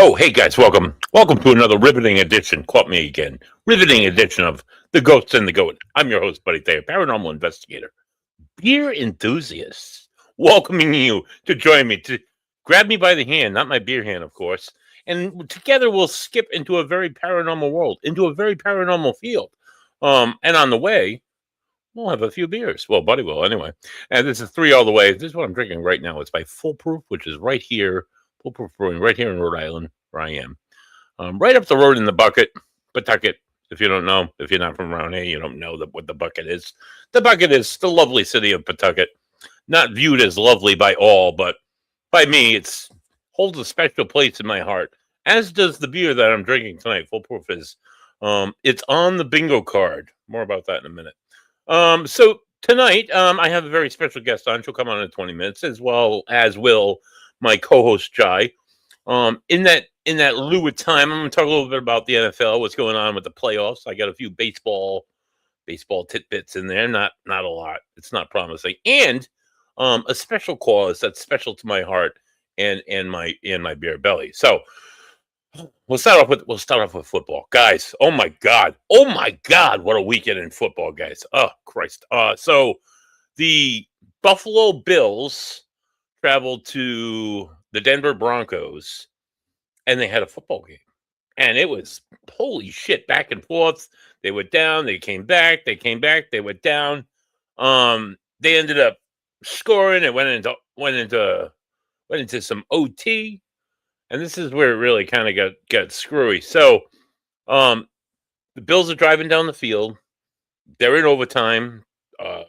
Oh, hey guys, welcome. Welcome to another riveting edition. Caught me again. Riveting edition of The Ghosts and the Goat. I'm your host, Buddy Thayer, Paranormal Investigator, beer enthusiast, welcoming you to join me, to grab me by the hand, not my beer hand, of course, and together we'll skip into a very paranormal world, into a very paranormal field. And on the way, we'll have a few beers. Well, Buddy will anyway. And this is three all the way. This is what I'm drinking right now. It's by Foolproof, which is right here, Foolproof Brewing, right here in Rhode Island, where I am. Right up the road in the Bucket, Pawtucket. If you don't know, if you're not from around here, you don't know what the Bucket is. The Bucket is the lovely city of Pawtucket. Not viewed as lovely by all, but by me, it's holds a special place in my heart. As does the beer that I'm drinking tonight. Foolproof is. It's on the bingo card. More about that in a minute. So tonight, I have a very special guest on. She'll come on in 20 minutes, as well as will my co-host Jai. In that lieu of time, I'm going to talk a little bit about the NFL, what's going on with the playoffs. I got a few baseball tidbits in there, not a lot. It's not promising, and a special cause that's special to my heart and my beer belly. So we'll start off with football, guys. Oh my god, what a weekend in football, guys. Oh Christ. So the Buffalo Bills traveled to the Denver Broncos, and they had a football game. And it was, holy shit, back and forth. They went down, they came back, they went down. They ended up scoring. It went into some OT. And this is where it really kind of got screwy. So the Bills are driving down the field. They're in overtime. The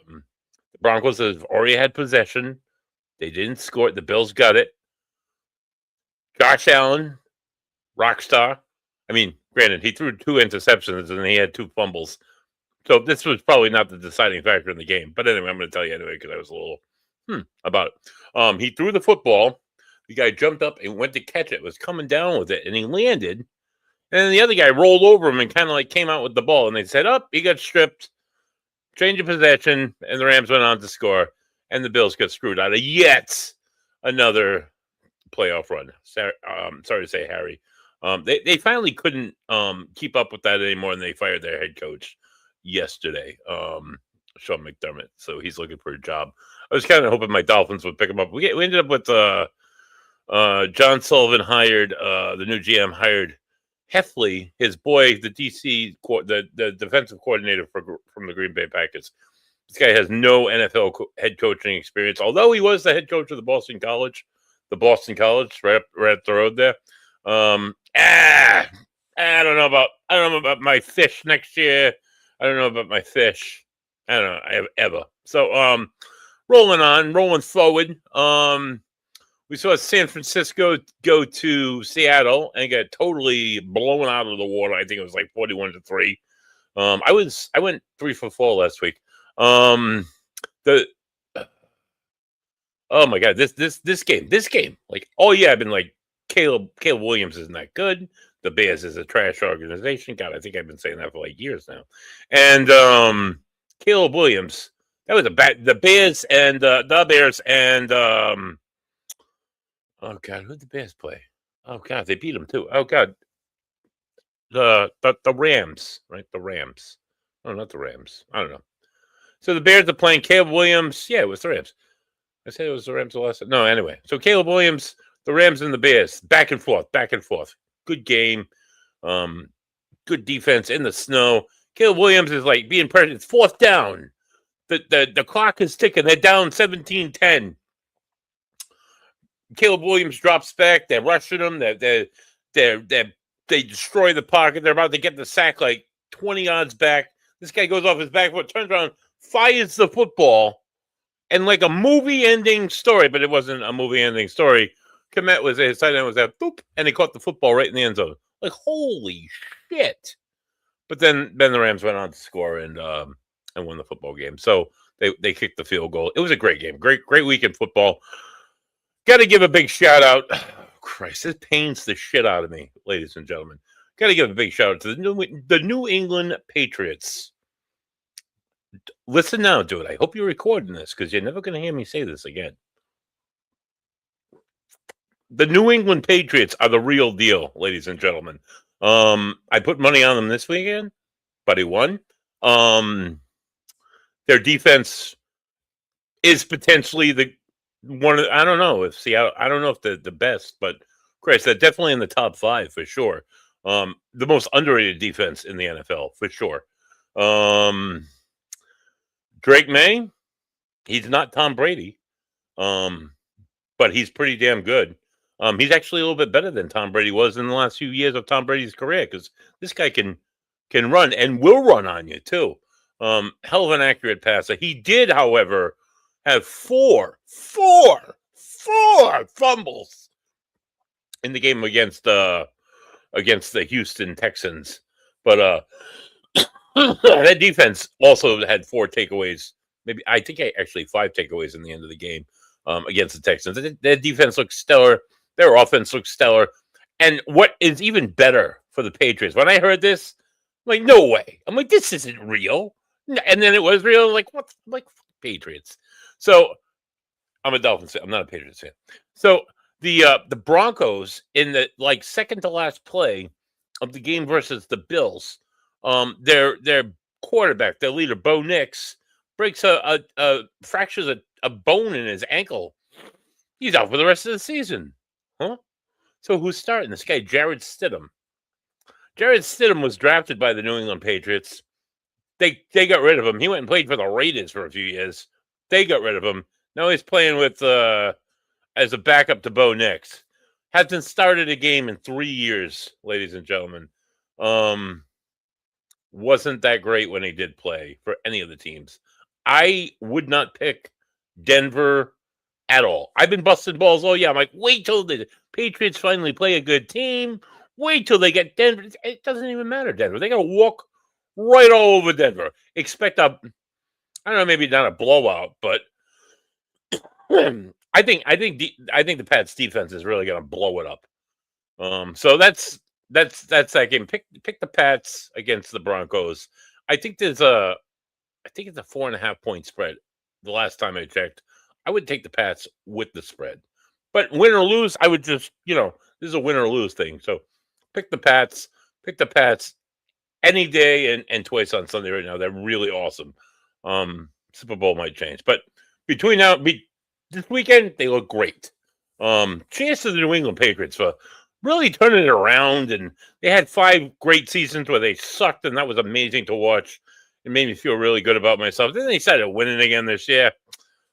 Broncos have already had possession. They didn't score it. The Bills got it. Josh Allen, rock star. I mean, granted, he threw 2 interceptions and he had 2 fumbles. So this was probably not the deciding factor in the game. But anyway, I'm going to tell you anyway because I was a little about it. He threw the football. The guy jumped up and went to catch it, was coming down with it, and he landed. And then the other guy rolled over him and kind of like came out with the ball. And they said, he got stripped, change of possession, and the Rams went on to score. And the Bills got screwed out of yet another playoff run. Sorry to say, Harry. They finally couldn't keep up with that anymore, and they fired their head coach yesterday, Sean McDermott. So he's looking for a job. I was kind of hoping my Dolphins would pick him up. We ended up with John Sullivan hired, the new GM hired Heffley, his boy, the DC, the defensive coordinator from the Green Bay Packers. This guy has no NFL head coaching experience, although he was the head coach of the Boston College, right up the road there. I don't know about my fish next year. I don't know about my fish. I don't know ever. So rolling forward. We saw San Francisco go to Seattle and get totally blown out of the water. I think it was like 41-3. I went 3 for 4 last week. Oh my god, this game, like, oh yeah, I've been like, Caleb Williams isn't that good. The Bears is a trash organization. God, I think I've been saying that for like years now. And Caleb Williams, that was the Bears and oh god, who did the Bears play? Oh god, they beat them too. Oh god, the Rams, right? The Rams. Oh, not the Rams. I don't know. So the Bears are playing Caleb Williams. Yeah, it was the Rams. I said it was the Rams the last time. No, anyway. So Caleb Williams, the Rams and the Bears, back and forth. Good game. Good defense in the snow. Caleb Williams is like being pressured. It's 4th down. The clock is ticking. They're down 17-10. Caleb Williams drops back. They're rushing him. They destroy the pocket. They're about to get the sack like 20 yards back. This guy goes off his back foot, turns around, fires the football, and like a movie-ending story, but it wasn't a movie-ending story. Komet was his tight end was that boop, and he caught the football right in the end zone. Like, holy shit! But then the Rams went on to score and won the football game. So they kicked the field goal. It was a great game, great week in football. Got to give a big shout out. Oh, Christ, this pains the shit out of me, ladies and gentlemen. Got to give a big shout out to the New England Patriots. Listen now, dude. I hope you're recording this because you're never going to hear me say this again. The New England Patriots are the real deal, ladies and gentlemen. I put money on them this weekend, but he won. Their defense is potentially the one of, I don't know if Seattle, I don't know if the best, but Chris, they're definitely in the top 5 for sure. The most underrated defense in the NFL for sure. Drake May, he's not Tom Brady, but he's pretty damn good. He's actually a little bit better than Tom Brady was in the last few years of Tom Brady's career, because this guy can run and will run on you too. Hell of an accurate passer. He did, however, have four fumbles in the game against the Houston Texans. But that defense also had 4 takeaways. Maybe I think actually 5 takeaways in the end of the game against the Texans. Their defense looks stellar. Their offense looks stellar. And what is even better for the Patriots, when I heard this, I'm like, no way. I'm like, this isn't real. And then it was real. Like, what? Like, Patriots. So I'm a Dolphins fan. I'm not a Patriots fan. So the Broncos, in the second to last play of the game versus the Bills, their quarterback, their leader, Bo Nix, breaks fractures a bone in his ankle. He's out for the rest of the season. Huh? So who's starting? This guy, Jared Stidham. Jared Stidham was drafted by the New England Patriots. They got rid of him. He went and played for the Raiders for a few years. They got rid of him. Now he's playing with as a backup to Bo Nix. Hasn't started a game in 3 years, ladies and gentlemen. Wasn't that great when he did play for any of the teams. I would not pick Denver at all. I've been busting balls. Oh, yeah. I'm like, wait till the Patriots finally play a good team. Wait till they get Denver. It doesn't even matter, Denver. They got to walk right all over Denver. Expect I don't know, maybe not a blowout, but I think the Pats defense is really going to blow it up. So that's that game. Pick the Pats against the Broncos. I think it's a 4.5 point spread. The last time I checked, I would take the Pats with the spread. But win or lose, I would just, this is a win or lose thing. So pick the Pats any day and twice on Sunday right now. They're really awesome. Super Bowl might change, but between this weekend, they look great. Cheers to the New England Patriots for really turning it around, and they had 5 great seasons where they sucked, and that was amazing to watch. It made me feel really good about myself. Then they started winning again this year.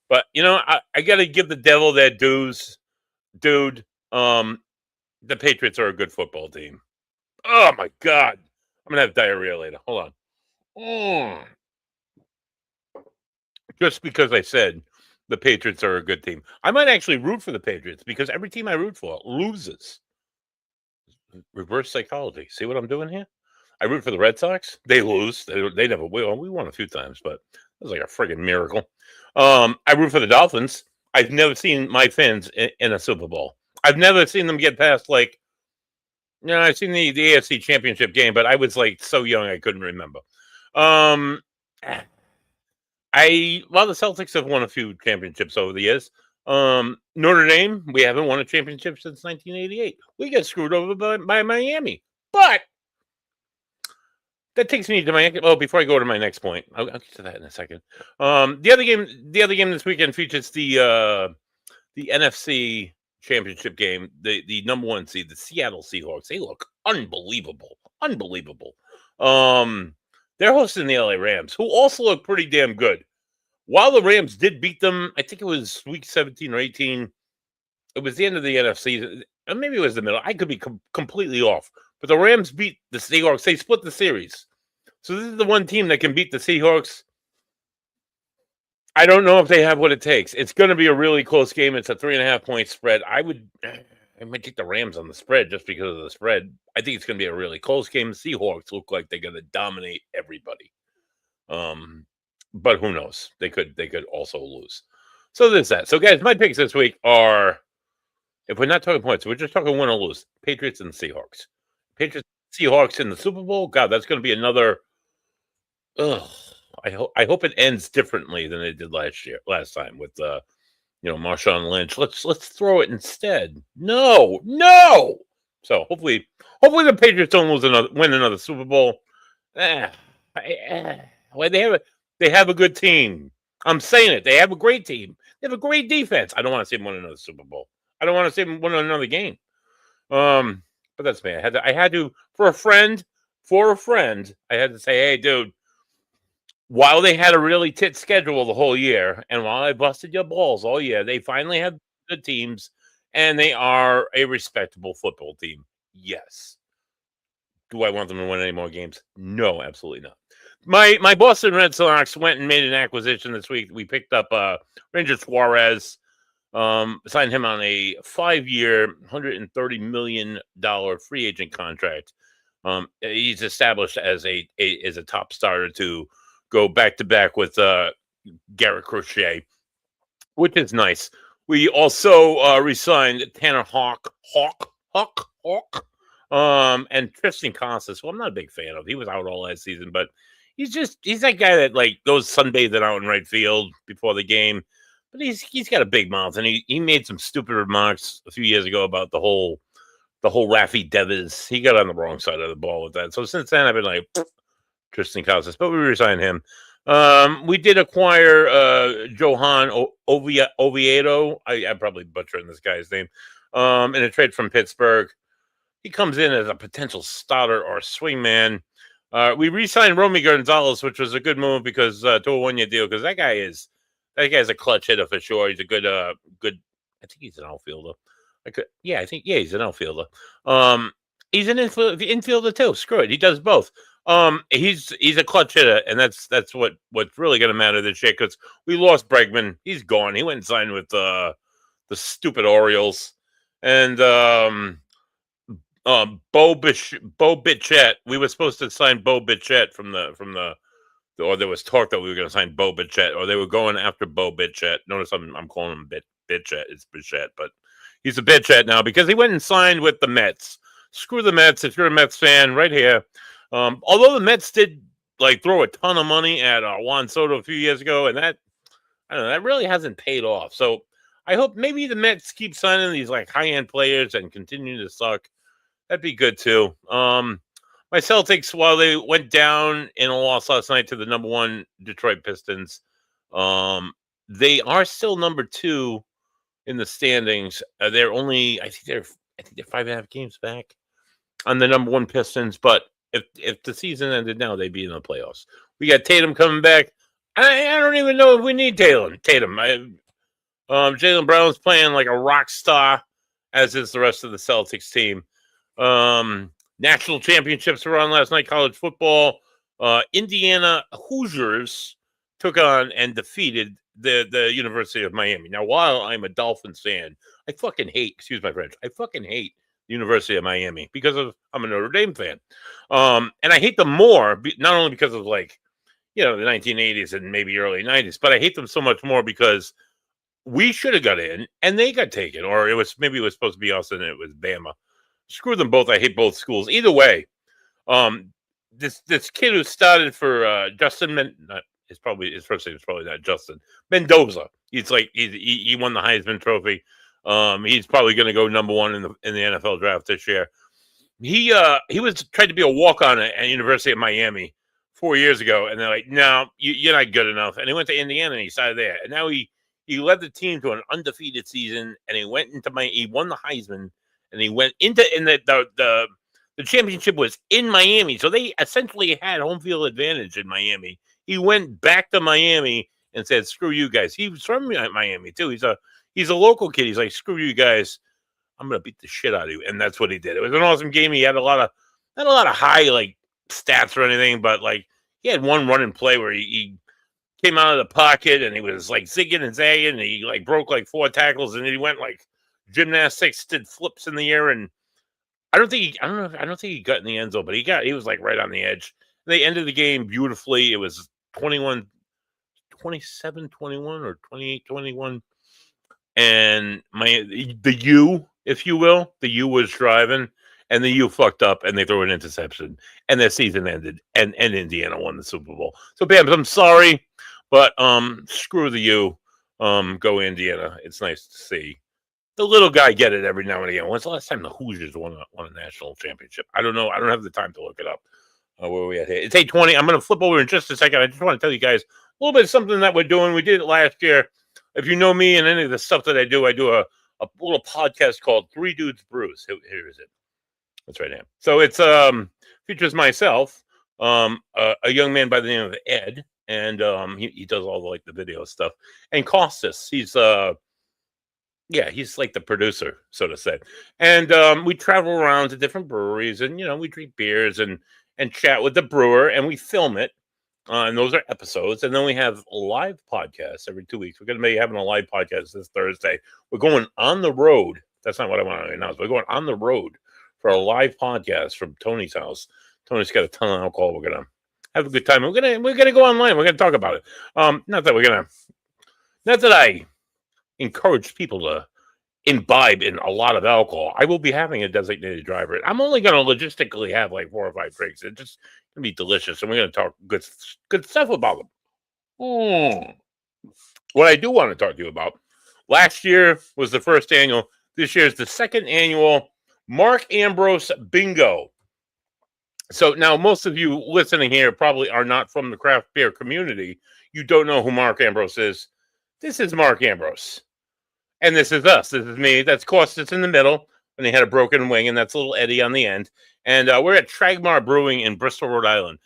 But, I got to give the devil their dues, dude. The Patriots are a good football team. Oh, my God. I'm going to have diarrhea later. Hold on. Just because I said the Patriots are a good team. I might actually root for the Patriots because every team I root for loses. Reverse psychology. See what I'm doing here? I root for the Red Sox. They lose. They never win. We won a few times, but it was like a friggin' miracle. I root for the Dolphins. I've never seen my fans in a Super Bowl. I've never seen them get past I've seen the AFC Championship game, but I was so young I couldn't remember. The Celtics have won a few championships over the years. Notre Dame, we haven't won a championship since 1988. We got screwed over by Miami. But that takes me to my before I go to my next point. I'll get to that in a second. The other game this weekend features the NFC Championship game. The number 1 seed, the Seattle Seahawks. They look unbelievable. They're hosting the LA Rams, who also look pretty damn good. While the Rams did beat them, I think it was week 17 or 18. It was the end of the NFC. Or maybe it was the middle. I could be completely off. But the Rams beat the Seahawks. They split the series. So this is the one team that can beat the Seahawks. I don't know if they have what it takes. It's going to be a really close game. It's a 3.5 point spread. I might take the Rams on the spread just because of the spread. I think it's going to be a really close game. The Seahawks look like they're going to dominate everybody. But who knows? They could also lose. So there's that. So guys, my picks this week are, if we're not talking points, we're just talking win or lose. Patriots and Seahawks. Patriots, Seahawks in the Super Bowl. God, that's going to be another. I hope it ends differently than it did last time with Marshawn Lynch. Let's throw it instead. No, no. So hopefully the Patriots don't win another Super Bowl. Eh, well, they have a good team. I'm saying it. They have a great team. They have a great defense. I don't want to see them win another Super Bowl. I don't want to see them win another game. But that's me. I had to for a friend. I had to say, hey, dude. While they had a really tit schedule the whole year, and while I busted your balls all year, they finally have good teams, and they are a respectable football team. Yes. Do I want them to win any more games? No, absolutely not. My Boston Red Sox went and made an acquisition this week. We picked up Ranger Suarez, signed him on a 5-year, $130 million free agent contract. He's established as a top starter to go back to back with Garrett Crochet, which is nice. We also re-signed Tanner Hawk, and Tristan Casas, who I'm not a big fan of. He was out all last season, but he's that guy that like goes sunbathing out in right field before the game. But he's got a big mouth, and he made some stupid remarks a few years ago about the whole Raffy Devers. He got on the wrong side of the ball with that. So since then, I've been like Tristan Casas, but we resigned him. We did acquire Johan Oviedo. I'm probably butchering this guy's name. In a trade from Pittsburgh. He comes in as a potential starter or swingman. We re-signed Romy Gonzalez, which was a good move because to a 1-year deal, because that guy's a clutch hitter for sure. He's a good. I think he's an outfielder. He's an outfielder. He's an infielder too. Screw it, he does both. He's a clutch hitter, and that's what's really going to matter this year because we lost Bregman. He's gone. He went and signed with the stupid Orioles, and Bo Bichette. We were supposed to sign Bo Bichette or there was talk that we were going to sign Bo Bichette, or they were going after Bo Bichette. Notice I'm calling him Bichette. It's Bichette, but he's a Bichette now because he went and signed with the Mets. Screw the Mets. If you're a Mets fan, right here. Although the Mets did like throw a ton of money at Juan Soto a few years ago, and that really hasn't paid off. So I hope maybe the Mets keep signing these like high-end players and continue to suck. That'd be good too. My Celtics, while they went down in a loss last night to the number 1 Detroit Pistons, they are still number 2 in the standings. They're only, I think they're 5.5 games back on the number 1 Pistons. But if the season ended now, they'd be in the playoffs. We got Tatum coming back. I don't even know if we need Tatum. Jaylen Brown's playing like a rock star, as is the rest of the Celtics team. National championships were on last night. College football. Indiana Hoosiers took on and defeated the University of Miami. Now, while I'm a Dolphins fan, I fucking hate. Excuse my French. I fucking hate the University of Miami because I'm a Notre Dame fan. And I hate them more, not only because of the 1980s and maybe early 90s, but I hate them so much more because we should have got in and they got taken, or it was supposed to be us and it was Bama. Screw them both. I hate both schools. Either way, this kid who started for Justin, his first name is probably not Justin Mendoza. He won the Heisman Trophy. He's probably going to go number 1 in the NFL draft this year. He was tried to be a walk-on at University of Miami 4 years ago, and they're like, "No, you're not good enough." And he went to Indiana and he started there, and now he led the team to an undefeated season, and he went into he won the Heisman. And he went into the championship was in Miami, so they essentially had home field advantage in Miami. He went back to Miami and said, "Screw you guys." He was from Miami too. He's a local kid. He's like, "Screw you guys, I'm gonna beat the shit out of you," and that's what he did. It was an awesome game. He had not a lot of high stats or anything, but he had one run and play where he came out of the pocket and he was zigging and zagging, and he broke 4 tackles, and then he went gymnastics, did flips in the air, and I don't think he got in the end zone, but he was right on the edge. They ended the game beautifully. It was 27-21 or 28-21, and the U, if you will, the U was driving, and the U fucked up, and they threw an interception, and their season ended, and Indiana won the Super Bowl. So, Bam, I'm sorry, but screw the U. go Indiana. It's nice to see the little guy get it every now and again. When's the last time the Hoosiers won a national championship? I don't know. I don't have the time to look it up. Where are we at here? It's 8:20. I'm going to flip over in just a second. I just want to tell you guys a little bit of something that we're doing. We did it last year. If you know me and any of the stuff that I do a little podcast called Three Dudes Brews. Here is it. That's right now. So it's features myself, a young man by the name of Ed, and he does all the video stuff. And Costas, he's like the producer, so to say. And we travel around to different breweries, and we drink beers and chat with the brewer, and we film it. And those are episodes. And then we have live podcasts every 2 weeks. We're going to be having a live podcast this Thursday. We're going on the road. That's not what I want to announce. We're going on the road for a live podcast from Tony's house. Tony's got a ton of alcohol. We're going to have a good time. We're gonna go online. We're going to talk about it. Not that I encourage people to imbibe in a lot of alcohol. I will be having a designated driver. I'm only going to logistically have like 4 or 5 drinks. It's just going to be delicious, and we're going to talk good stuff about them. What I do want to talk to you about, last year was the first annual. This year is the second annual Mark Ambrose Bingo. So now most of you listening here probably are not from the craft beer community. You don't know who Mark Ambrose is. This is Mark Ambrose. And this is us. This is me. That's Costas in the middle, and he had a broken wing, and that's little Eddie on the end. And we're at Tragmar Brewing in Bristol, Rhode Island.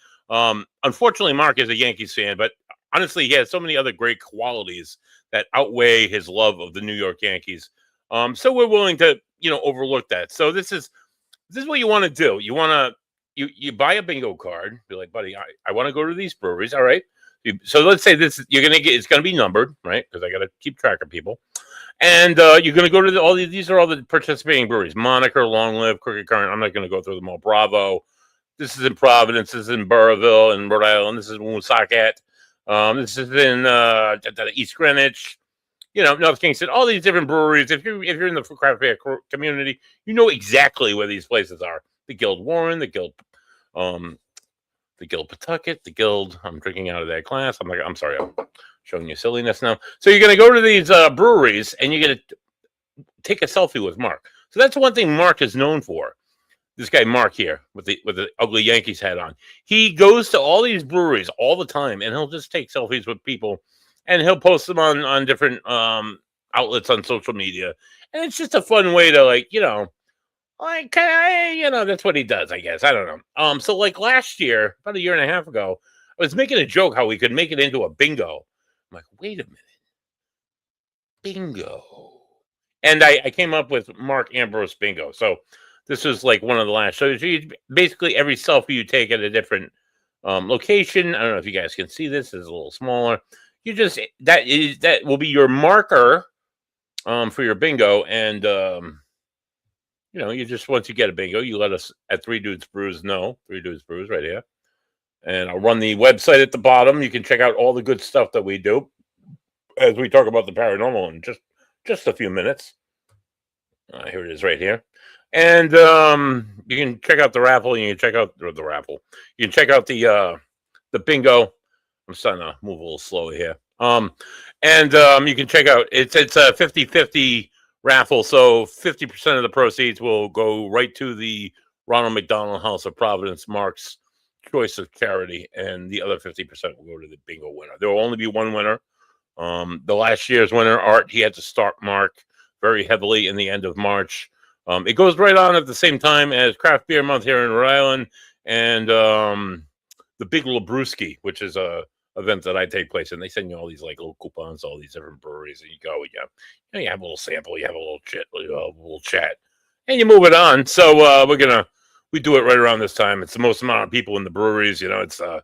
Unfortunately, Mark is a Yankees fan, but honestly, he has so many other great qualities that outweigh his love of the New York Yankees. So we're willing to, overlook that. So this is what you want to do. You want to you buy a bingo card. Be like, buddy, I want to go to these breweries. All right. So let's say it's going to be numbered, right? Because I got to keep track of people. And you're going to go to these are all the participating breweries: Moniker, Long Live, Crooked Current. I'm not going to go through them all. Bravo. This is in Providence. This is in Burrillville in Rhode Island. This is in Woonsocket. This is in East Greenwich. North Kingston. All these different breweries. If you're in the craft beer community, you know exactly where these places are. The Guild Warren, the Guild Pawtucket, the Guild. I'm drinking out of that glass. I'm sorry. I'm showing you silliness now. So you're going to go to these breweries, and you're going to take a selfie with Mark. So that's one thing Mark is known for. This guy Mark here with the ugly Yankees hat on. He goes to all these breweries all the time, and he'll just take selfies with people, and he'll post them on different outlets on social media. And it's just a fun way to that's what he does, I guess. I don't know. So like last year, about a year and a half ago, I was making a joke how we could make it into a bingo. I'm like, wait a minute. Bingo. And I came up with Mark Ambrose Bingo. So this was like one of the last shows. Basically, every selfie you take at a different location. I don't know if you guys can see this. It's a little smaller. That will be your marker for your bingo. And, you just, once you get a bingo, you let us at 3 Dudes Brews know. 3 Dudes Brews right here. And I'll run the website at the bottom. You can check out all the good stuff that we do as we talk about the paranormal in just a few minutes. Here it is right here. And you can check out the raffle. You can check out the raffle. You can check out the bingo. I'm starting to move a little slowly here. You can check out, it's a 50-50 raffle. So 50% of the proceeds will go right to the Ronald McDonald House of Providence, Mark's choice of charity, and the other 50% will go to the bingo winner. There will only be one winner. The last year's winner, Art, he had to start Mark very heavily in the end of March. It goes right on at the same time as Craft Beer Month here in Rhode Island, and the Big Labrewski, which is a event that I take place in. They send you all these little coupons, all these different breweries, and you go, you have a little sample, you have a little chat, and you move it on. So we do it right around this time. It's the most amount of people in the breweries. It's the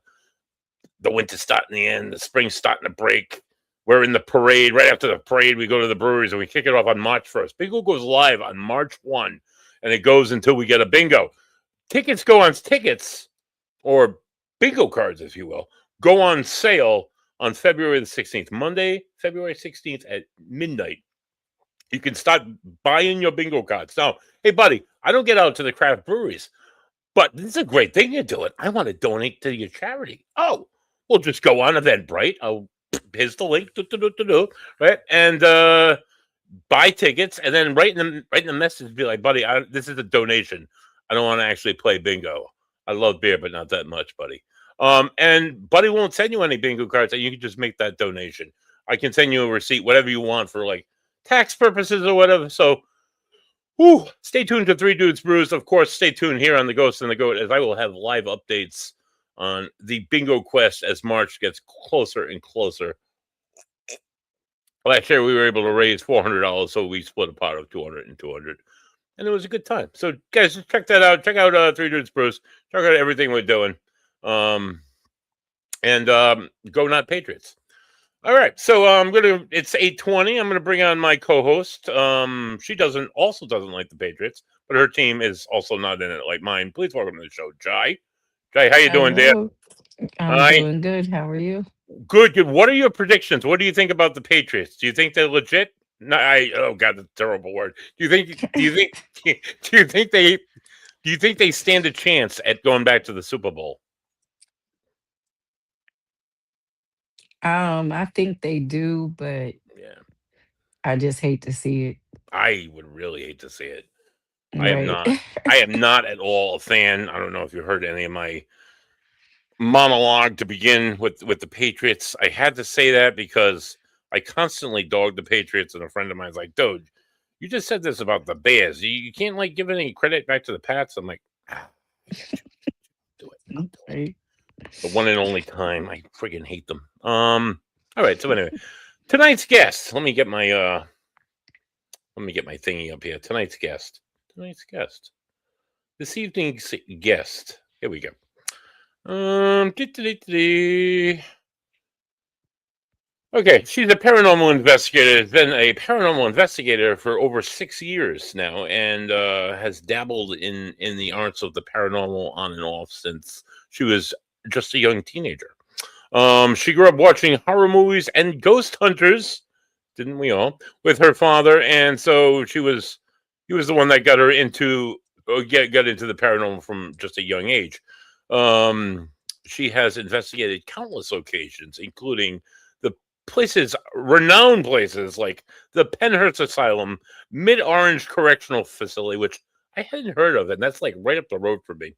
winter starting to end, the spring starting to break. We're in the parade. Right after the parade, we go to the breweries, and we kick it off on March 1st. Bingo goes live on March 1, and it goes until we get a bingo. Tickets or bingo cards, if you will, go on sale on February the 16th. Monday, February 16th at midnight. You can start buying your bingo cards. Now, hey, buddy, I don't get out to the craft breweries, but this is a great thing you're doing. I want to donate to your charity. Oh, we'll just go on Eventbrite. I'll here's the link, right? And buy tickets, and then write in the message, be like, buddy, this is a donation. I don't want to actually play bingo. I love beer, but not that much, buddy. And buddy won't send you any bingo cards, and you can just make that donation. I can send you a receipt, whatever you want for like tax purposes or whatever. So, stay tuned to Three Dudes Brews. Of course, stay tuned here on The Ghost and the Goat, as I will have live updates on the bingo quest as March gets closer and closer. Last year we were able to raise $400, so we split a pot of 200 and 200, and it was a good time. So, guys, just check that out. Check out Three Dudes Brews. Check out everything we're doing. And go not Patriots. All right, so it's 8:20. I'm gonna bring on my co-host. She also doesn't like the Patriots, but her team is also not in it like mine. Please welcome to the show, Jai. Jai, how you doing, dear? Hello. I'm doing good. How are you? Good. What are your predictions? What do you think about the Patriots? Do you think they're legit? No, oh god, that's a terrible word. Do you think they stand a chance at going back to the Super Bowl? I think they do, but Yeah, I just hate to see it. I would really hate to see it. I am Right. not. I am not at all a fan. I don't know if you heard any of my monologue to begin with the Patriots. I had to say that because I constantly dog the Patriots, and a friend of mine's like, dude, you just said this about the Bears. You can't like give any credit back to the Pats. I'm like, I got you. Do it. I'll do it. Right. The one and only time. I friggin' hate them. All right, so anyway, tonight's guest. Let me get my thingy up here. Tonight's guest. This evening's guest. Here we go. Okay, she's a paranormal investigator. Has been a paranormal investigator for over 6 years now, and has dabbled in the arts of the paranormal on and off since she was just a young teenager. She grew up watching horror movies and ghost hunters, didn't we all, with her father, and so he was the one that got her into got into the paranormal from just a young age. She has investigated countless locations, including renowned places like the Penhurst Asylum, Mid-Orange Correctional Facility, which I hadn't heard of, and that's like right up the road from me.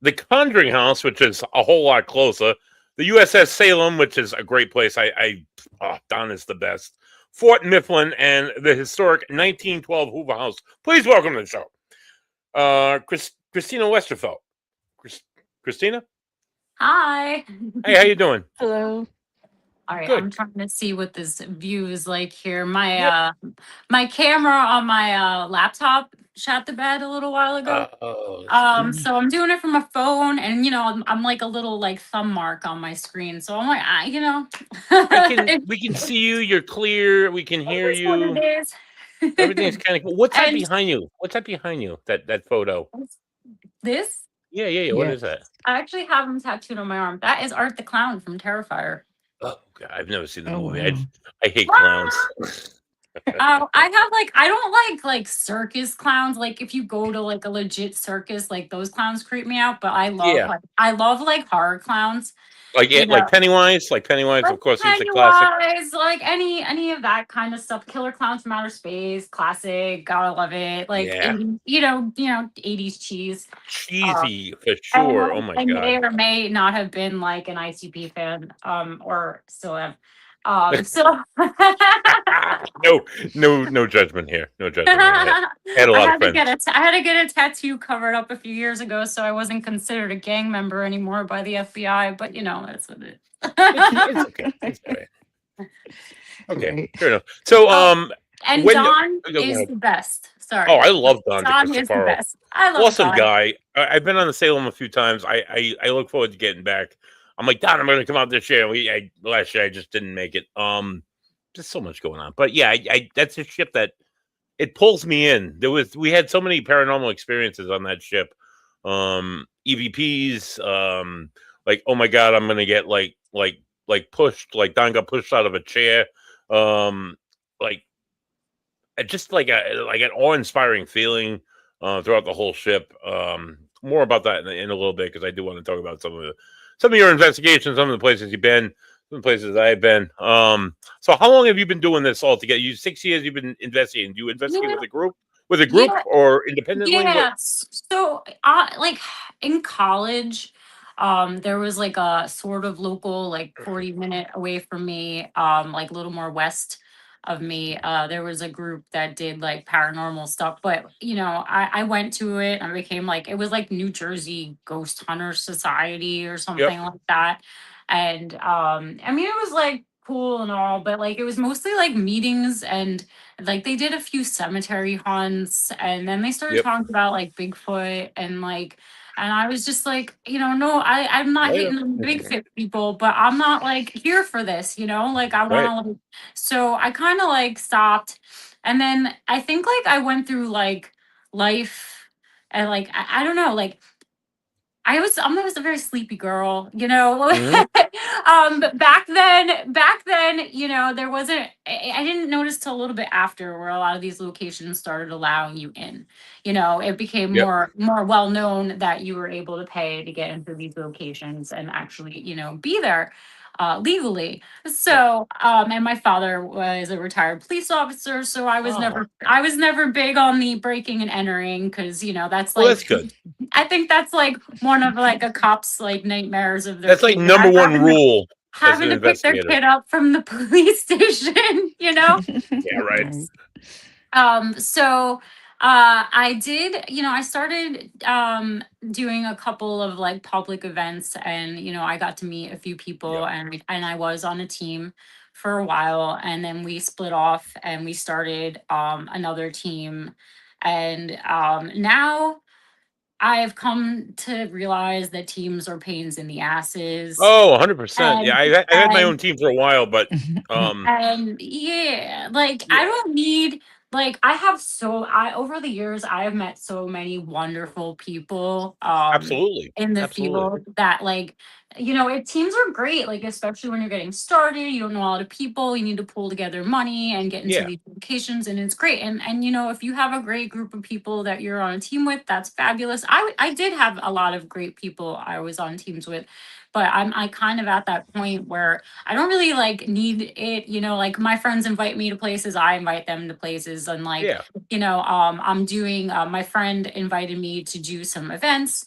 The Conjuring House, which is a whole lot closer. The USS Salem, which is a great place. Don is the best. Fort Mifflin, and the historic 1912 Hoover House. Please welcome to the show, Christina Westervelt. Christina? Hi. Hey, how you doing? Hello. All right, Good. I'm trying to see what this view is like here. My camera on my laptop shot the bed a little while ago. So I'm doing it from a phone, and I'm like a little like thumb mark on my screen. So I'm like, we can see you. You're clear. We can hear it is what you. it is. Everything's kind of cool. What's that And- behind you? That photo? This? Yeah. What is that? I actually have them tattooed on my arm. That is Art the Clown from Terrifier. Oh God, I've never seen the Oh, movie. wow. I hate clowns. I don't like circus clowns. Like if you go to like a legit circus, like those clowns creep me out. But I love like horror clowns. Like Pennywise. Like Pennywise, of course, he's a classic. Like any of that kind of stuff. Killer Clowns from Outer Space, classic. Gotta love it. Like 80s cheese. Cheesy for sure. Oh my I God. may or may not have been like an ICP fan, or still am. So no judgment here. No judgment here. I had a lot of friends. I had to get a tattoo covered up a few years ago, so I wasn't considered a gang member anymore by the FBI. But that's what it. It's okay. It's all right. Okay, Right. fair enough. So And Don is the best. Sorry. Oh, I love Don. Don is the best. I love awesome Don. guy. I've been on the Salem a few times. I look forward to getting back. I'm like, Don, I'm going to come out this year. Last year I just didn't make it. Just so much going on. But yeah, I that's a ship that it pulls me in. We had so many paranormal experiences on that ship. EVPs. Like, oh my God, I'm going to get like pushed. Like Don got pushed out of a chair. Like just like an awe-inspiring feeling throughout the whole ship. More about that in a little bit, because I do want to talk about some of your investigations, some of the places you've been. Some places I've been. So how long have you been doing this all together? 6 years you've been investigating. Do you investigate Yeah, with a group? With a group yeah, or independently? What? yeah. So, like in college, there was like a sort of local, like 40-minute away from me, like a little more west of me. There was a group that did like paranormal stuff, but I went to it and I became like it was like New Jersey Ghost Hunter Society or Yep. something like that. And I mean it was like cool and all, but like it was mostly like meetings and like they did a few cemetery hunts and then they started Yep. talking about like Bigfoot and like and I was just like, no, I'm not Later. hitting the Bigfoot people, but I'm not like here for this, like I Right. want to like so I kind of like stopped and then I think like I went through like life and like I don't know, like I'm always a very sleepy girl, Hmm. but back then, there wasn't. I didn't notice till a little bit after where a lot of these locations started allowing you in. It became Yep. more well known that you were able to pay to get into these locations and actually, be there. Legally. Yep. So, and my father was a retired police officer, so Oh, I was never big on the breaking and entering because, that's well, that's like good. I think that's like one of like a cop's like nightmares of their That's like kid number one having to rule as an having to pick their investigator. kid up from the police station. Yeah. Right. Right. So I did, I started doing a couple of like public events and I got to meet a few people Yep. and I was on a team for a while and then we split off and we started another team and now I've come to realize that teams are pains in the asses. Oh, 100%. Yeah, And I've had my own and team for a while, but um, and yeah, like I yeah, don't need like I have so I over the years I have met so many wonderful people absolutely, in the absolutely. field that like teams are great, like especially when you're getting started, you don't know a lot of people, you need to pull together money and get into Yeah, these locations and it's great. And if you have a great group of people that you're on a team with, that's fabulous. I did have a lot of great people I was on teams with, but I kind of at that point where I don't really like need it, like my friends invite me to places, I invite them to places. And like, yeah, I'm doing, my friend invited me to do some events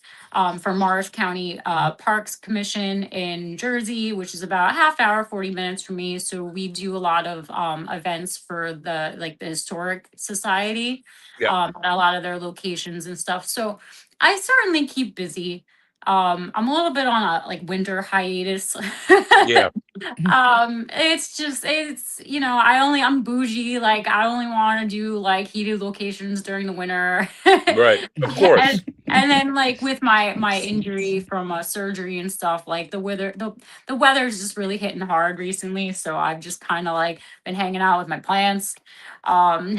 for Morris County Parks Commission in Jersey, which is about a half hour, 40 minutes from me. So we do a lot of events for the Historic Society, yeah, at a lot of their locations and stuff. So I certainly keep busy. I'm a little bit on a like winter hiatus. yeah. It's I'm bougie, like I only want to do like heated locations during the winter. Right, of and course. and then like with my injury from surgery and stuff, like the weather's just really hitting hard recently, so I've just kind of like been hanging out with my plants. Um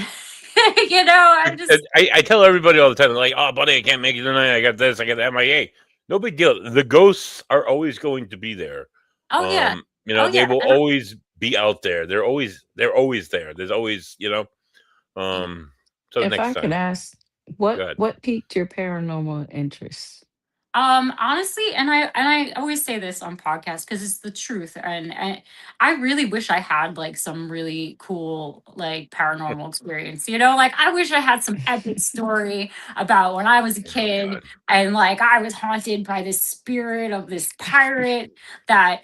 I'm just I tell everybody all the time, like, "Oh, buddy, I can't make it tonight. I got this. I got MIA." No big deal. The ghosts are always going to be there. oh yeah. Oh They yeah. will always be out there. They're always there. There's always. So If next I could time, ask, go what ahead. what piqued your paranormal interest? Honestly, and I always say this on podcasts because it's the truth, and I really wish I had like some really cool like paranormal experience. Like I wish I had some epic story about when I was a Oh kid God. and like I was haunted by this spirit of this pirate that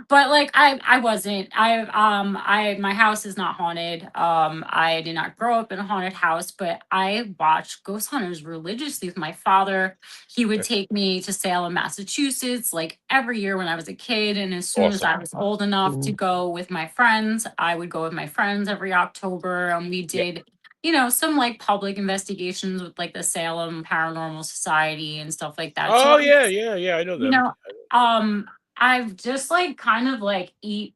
but like I wasn't. I my house is not haunted. I did not grow up in a haunted house, but I watched ghost hunters religiously with my father. He would take me to Salem, Massachusetts, like every year when I was a kid. And as soon as Awesome. I was old enough to Cool. go with my friends, I would go with my friends every October. And we Yeah. did, some like public investigations with like the Salem Paranormal Society and stuff like that. So Oh yeah, yeah, yeah. I know you them. know, um, I've just like kind of like eat,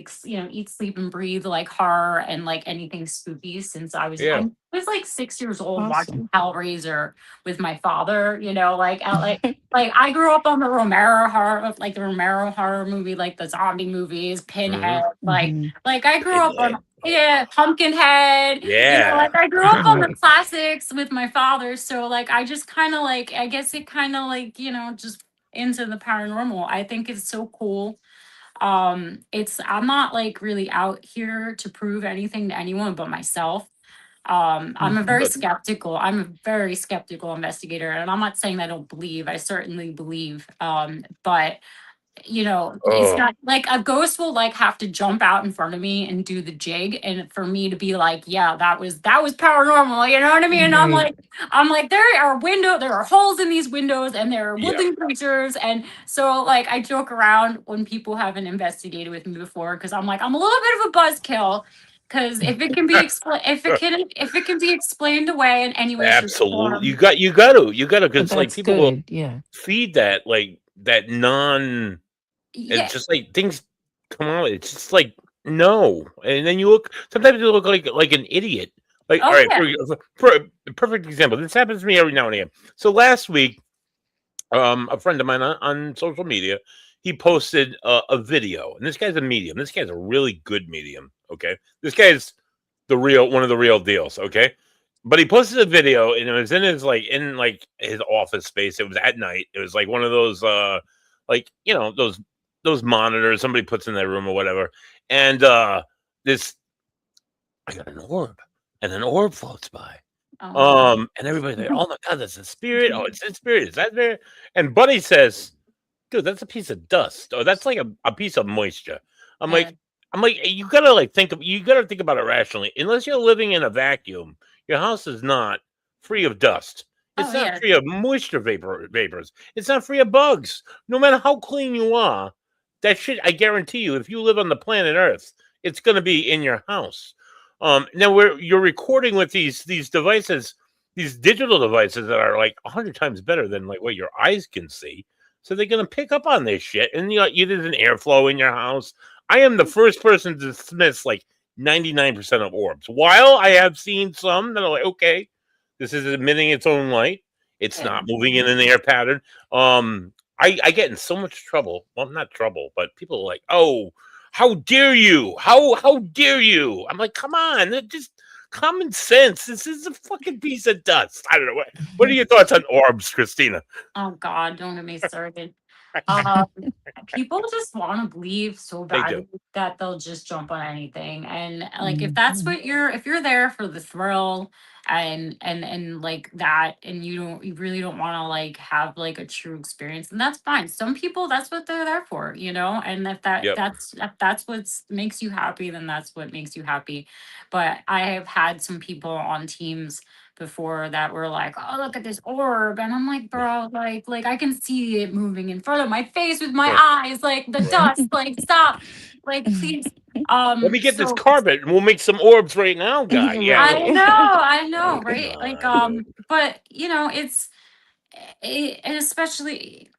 sleep, and breathe like horror and like anything spooky since Yeah. I was like 6 years old Awesome. watching Hellraiser with my father. Like I grew up on the Romero horror, like the Romero horror movie, like the zombie movies, Hmm. Pinhead, Hmm. like I grew up on Pinhead. Oh, yeah, Pumpkinhead. yeah. Like I grew up on the Right. classics with my father, so like I just kind of like I guess it kind of like just into the paranormal. I think it's so cool. I'm not like really out here to prove anything to anyone but myself. I'm a very Good. skeptical investigator, and I'm not saying I don't believe. I certainly believe. But it's Oh, not like a ghost will like have to jump out in front of me and do the jig, and for me to be like, yeah, that was paranormal. You know what I mean? And Right. I'm like, there are holes in these windows, and there are yeah. woodland creatures, and so like I joke around when people haven't investigated with me before because I'm like, I'm a little bit of a buzzkill. Because if it can be explained, if it can be explained away in any way, shape, or Absolutely. form, You gotta, But because like that's people will good. Yeah. feed that like that non. yeah. It's just like things come out. It's just like no, and then you look. Sometimes you look like an idiot. Like, all Oh right, yeah. for a perfect example, this happens to me every now and again. So last week, a friend of mine on social media, he posted a video, and this guy's a medium. This guy's a really good medium. Okay, this guy's one of the real deals. Okay, but he posted a video, and it was in his office space. It was at night. It was like one of those like those monitors somebody puts in their room or whatever. And this I got an orb, and an orb floats by. Oh my god. And everybody's like, "Oh my god, that's a spirit! Oh, it's a spirit! Is that there?" And Buddy says, "Dude, that's a piece of dust, or that's like a piece of moisture." I'm Yeah. like, you gotta think about it rationally. Unless you're living in a vacuum, your house is not free of dust. It's Oh not yeah. free of moisture vapors. It's not free of bugs. No matter how clean you are, that shit, I guarantee you, if you live on the planet Earth, it's gonna be in your house. Now where you're recording with these devices, these digital devices that are like 100 times better than like what your eyes can see. So they're gonna pick up on this shit, and there's an airflow in your house. I am the first person to dismiss like 99% of orbs. While I have seen some that are like, okay, this is emitting its own light. It's Yeah. not moving in an air pattern. I get in so much trouble. Well, not trouble, but people are like, oh, how dare you? How dare you? I'm like, come on, just common sense. This is a fucking piece of dust. I don't know. What are your thoughts on orbs, Christina? Oh God, don't get me started. Um, People just want to believe so They do. badly that they'll just jump on anything, and like Mhm. if you're there for the thrill and like that, and you really don't want to like have like a true experience, and that's fine. Some people, that's what they're there for, and Yep. if that's what makes you happy, then that's what makes you happy. But I have had some people on teams before that were like, "Oh, look at this orb," and I'm like, "Bro, like I can see it moving in front of my face with my Right. eyes, like the Right. dust, like stop, like please." Let me get this So carpet, and we'll make some orbs right now, guy. Yeah. Right. I Oh, know, come right? Like, on, dude. but and especially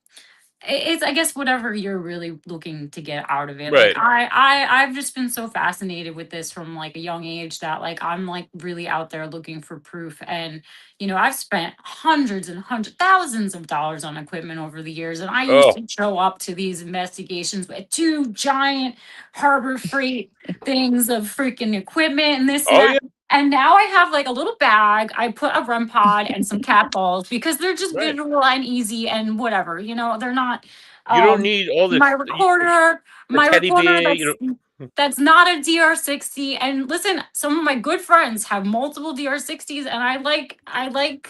it's, I guess, whatever you're really looking to get out of it. Like Right. I've just been so fascinated with this from like a young age that like I'm like really out there looking for proof. And I've spent hundreds and hundreds thousands of dollars on equipment over the years, and I used Oh. to show up to these investigations with two giant Harbor Freight things of freaking equipment and this and Oh that. yeah. And now I have like a little bag. I put a REM pod and some cat balls because they're just Right. visual and easy and whatever. They're not. You don't Um, need all my this. recorder, The my teddy recorder bear. that's not a DR60. And listen, some of my good friends have multiple DR60s, and I like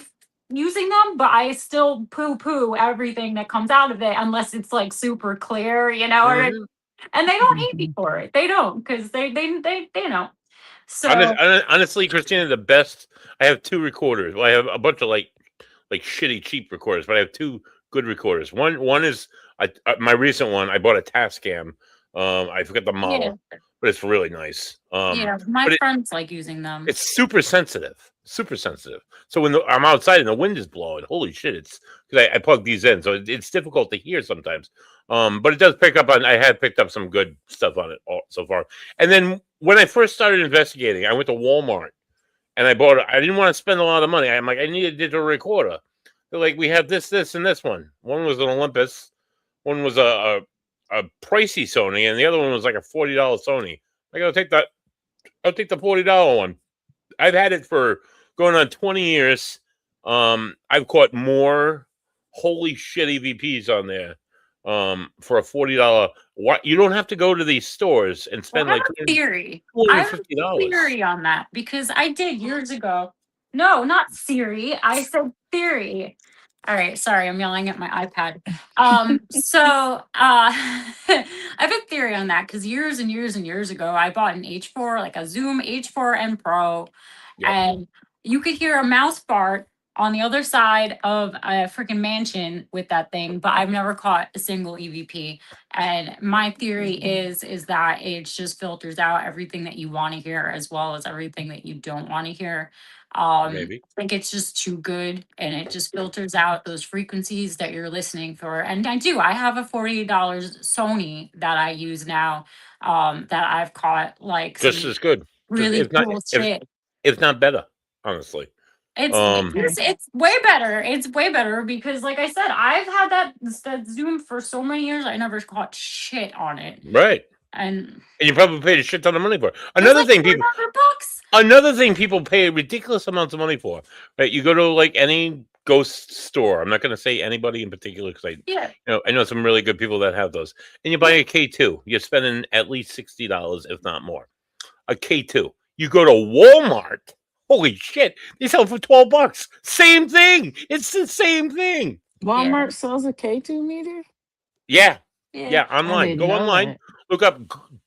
using them, but I still poo poo everything that comes out of it unless it's like super clear. Mhm. And they don't hate me for it. They don't, because they know. So Honestly, Christina, the best. I have two recorders. Well, I have a bunch of like shitty cheap recorders, but I have two good recorders. One is my recent one. I bought a Tascam. I forget the yeah, model, but it's really nice. yeah, my But friends like using them. it's super sensitive, super sensitive. So when I'm outside and the wind is blowing, holy shit! It's because I plug these in, so it's difficult to hear sometimes. But it does pick up on. I have picked up some good stuff on it so far. And then when I first started investigating, I went to Walmart and I bought. I didn't want to spend a lot of money. I'm like, I need a digital recorder. They're like, we have this, and this one. One was an Olympus. One was a pricey Sony, and the other one was like a $40 Sony. I go take that. I'll take the $40 one. I've had it for going on 20 years. I've caught more holy shit EVPs on there for a $40. What you don't have to go to these stores and spend Well, I like have a theory. I have a $250. theory on that because I did years ago. No, not Siri. I said theory. All right, sorry, I'm yelling at my iPad. So I have a theory on that because years and years and years ago, I bought an H4, like a Zoom H4n Pro, Yep. and you could hear a mouse fart on the other side of a freaking mansion with that thing, but I've never caught a single EVP. And my theory is that it just filters out everything that you want to hear as well as everything that you don't want to hear. Maybe. I think it's just too good and it just filters out those frequencies that you're listening for. And I have a $48 Sony that I use now, that I've caught like Just some as good. really cool shit. If not better, honestly. It's way better. It's way better because, like I said, I've had that Zoom for so many years. I never caught shit on it, Right. and you probably paid a shit ton of money for it. it's like $400. Another thing people pay ridiculous amounts of money for. Right? You go to like any ghost store. I'm not going to say anybody in particular because I know some really good people that have those. And you buy a K2. You're spending at least $60, if not more. A K2. You go to Walmart. Holy shit! They sell for $12. Same thing. It's the same thing. Walmart sells a K2 meter? Yeah. Online. Go online. That. Look up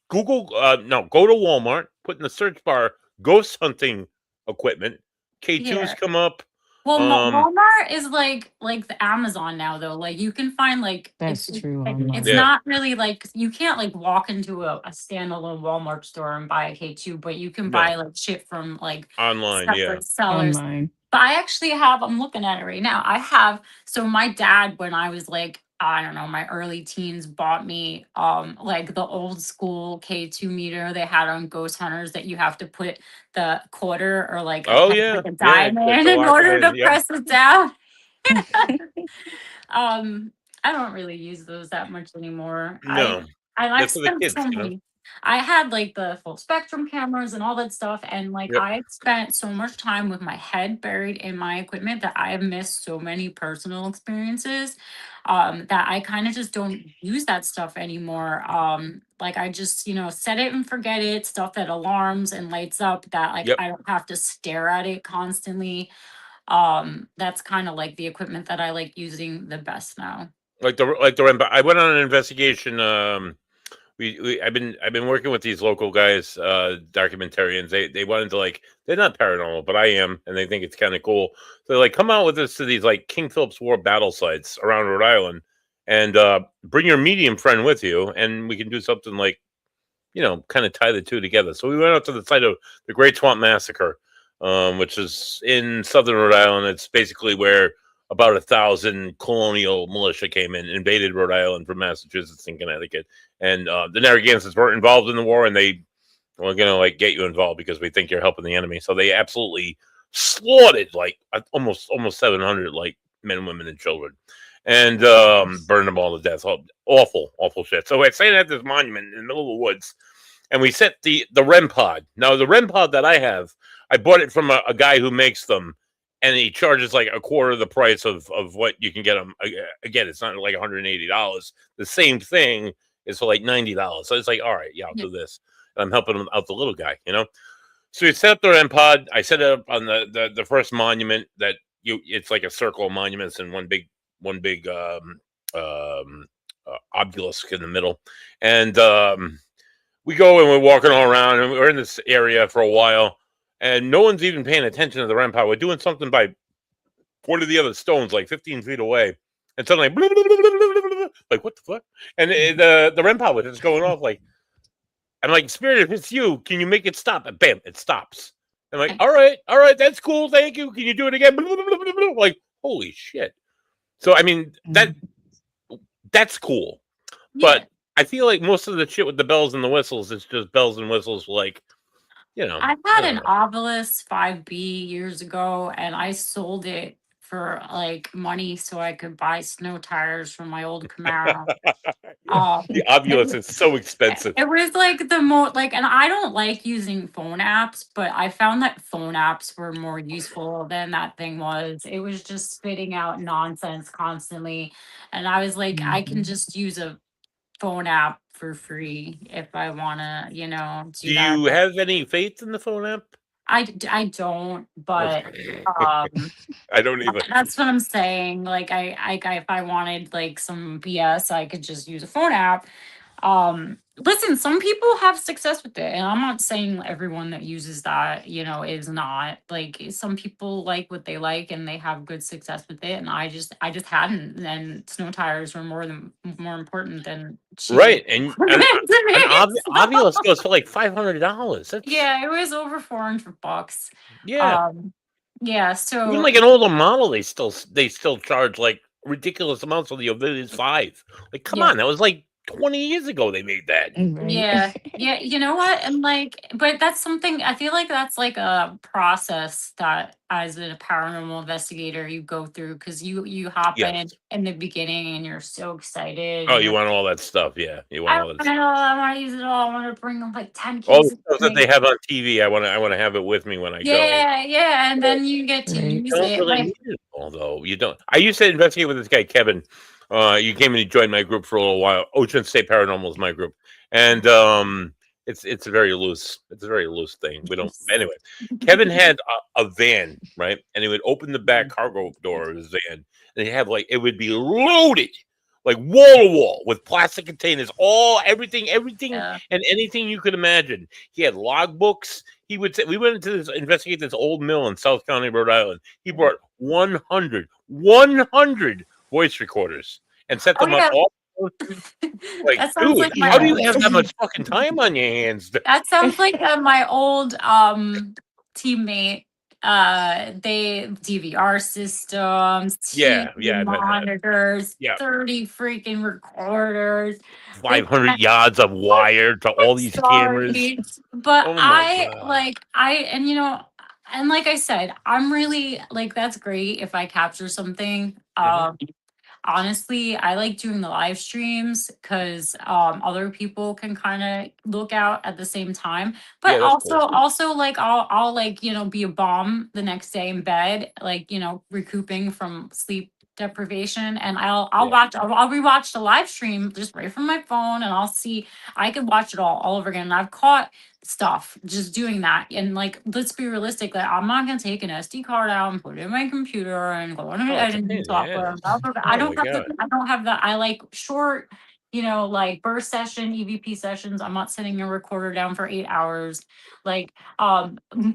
Google. Go to Walmart. Put in the search bar ghost hunting equipment. K2s come up. Well, Walmart is like the Amazon now, though. Like you can find that's true. It's not really like you can't like walk into a standalone Walmart store and buy a K2, but you can buy like shit from like online, sellers. Online. But I actually have. I'm looking at it right now. I have. So my dad, when I was like, I don't know, my early teens, bought me like the old school K2 meter they had on Ghost Hunters that you have to put the quarter or like a diamond in order to press it down. I don't really use those that much anymore. No. I've spent so many. I had like the full spectrum cameras and all that stuff, and like I spent so much time with my head buried in my equipment that I have missed so many personal experiences, that I kind of just don't use that stuff anymore. Like I just set it and forget it. Stuff that alarms and lights up that like I don't have to stare at it constantly. That's kind of like the equipment that I like using the best now. Like the I went on an investigation. I've been working with these local guys, documentarians. They wanted to they're not paranormal, but I am, and they think it's kind of cool. So they're like, come out with us to these like King Philip's War battle sites around Rhode Island, and bring your medium friend with you, and we can do something like, kind of tie the two together. So we went out to the site of the Great Swamp Massacre, which is in southern Rhode Island. It's basically where about 1,000 colonial militia came in, invaded Rhode Island from Massachusetts and Connecticut. And the Narragansetts weren't involved in the war, and they were going to get you involved because we think you're helping the enemy. So they absolutely slaughtered almost 700 men, women, and children, and burned them all to death. Awful shit. So we're sitting at this monument in the middle of the woods, and we set the REM pod. Now the REM pod that I have, I bought it from a guy who makes them. And he charges like a quarter of the price of what you can get them. Again, it's not like $180. The same thing is for like $90. So it's like, all right, I'll do this. And I'm helping him out, the little guy, So we set up the REM pod. I set it up on the first monument that it's like a circle of monuments and one big obelisk in the middle. And we go and we're walking all around, and we're in this area for a while. And no one's even paying attention to the REM pod. We're doing something by one of the other stones, like 15 feet away. And suddenly, blah, blah, blah, blah, blah, blah, like, what the fuck? And the REM pod was just going off. I'm like, Spirit, if it's you, can you make it stop? And bam, it stops. I'm like, all right, that's cool. Thank you. Can you do it again? Blah, blah, blah, blah, blah. Like, holy shit. So, I mean, that's cool. But I feel like most of the shit with the bells and the whistles, it's just bells and whistles I had an Ovilus 5B years ago, and I sold it for like money so I could buy snow tires for my old Camaro. Yeah. The Ovilus is so expensive. It was like the most like, and I don't like using phone apps, but I found that phone apps were more useful than that thing was. It was just spitting out nonsense constantly. And I was like, I can Mhm. just use a phone app for free if I want to, Do do that. you have any faith in the phone app? I don't, but Okay. um I don't either. that's what I'm saying. Like if I wanted like some BS, I could just use a phone app. Listen, some people have success with it, and I'm not saying everyone that uses that, is not. Like some people like what they like and they have good success with it, and I just hadn't. And snow tires were more important than cheating. Right, and To an me, so- Ovilus goes for like $500. That's yeah, it was over $400. yeah. Um, yeah, Even so like an older model, they still charge like ridiculous amounts on the Ovilus 5. Like, come yeah. on, that was like 20 years ago they made that. Right. Yeah, yeah, you know what? And like, but that's something I feel like that's like a process that as a paranormal investigator you go through because you hop Yes. in the beginning and you're so excited Oh, and you you're want all that stuff? Yeah, you want I all want that to stuff. know, I want to use it all. I want to bring them like 10 All the cases stuff with that they me. have on TV, I wanna have it with me when I go. Yeah, yeah, and So, then you get to Right. use don't it. really Like, need it all, though. You don't. I used to investigate with this guy, Kevin. You came and he joined my group for a little while. Ocean State Paranormal is my group, and it's a very loose. It's a very loose thing. We don't. Anyway, Kevin had a van, right, and he would open the back cargo door of his van, and he'd have like it would be loaded, like wall to wall with plastic containers, everything, yeah. and anything you could imagine. He had logbooks. He would say, we went into this investigate this old mill in South County, Rhode Island. He brought 100 voice recorders and set Oh them up yeah, all. Like, that sounds dude, like my how do you old. have that Yes. much fucking time on your hands? That sounds like my old teammate. They DVR systems, TV Yeah, yeah, I bet that. monitors, Yeah, 30 freaking recorders. They 500 yards of wire to all these cameras. sorry, but Oh my god. and like I said, I'm really like that's great if I capture something. Hmm. Honestly, I like doing the live streams because other people can kind of look out at the same time. But Yeah, that's cool. also like I'll like be a bomb the next day in bed, like recouping from sleep deprivation, and I'll Yeah, watch I'll rewatch the live stream just right from my phone, and I'll see I could watch it all over again. And I've caught stuff just doing that, and like let's be realistic, that I'm not gonna take an SD card out and put it in my computer and go on an oh, it's a pain editing in the software. ass. I Oh don't my have the god. I don't have the I like short, like burst session EVP sessions. I'm not sitting a recorder down for 8 hours. Like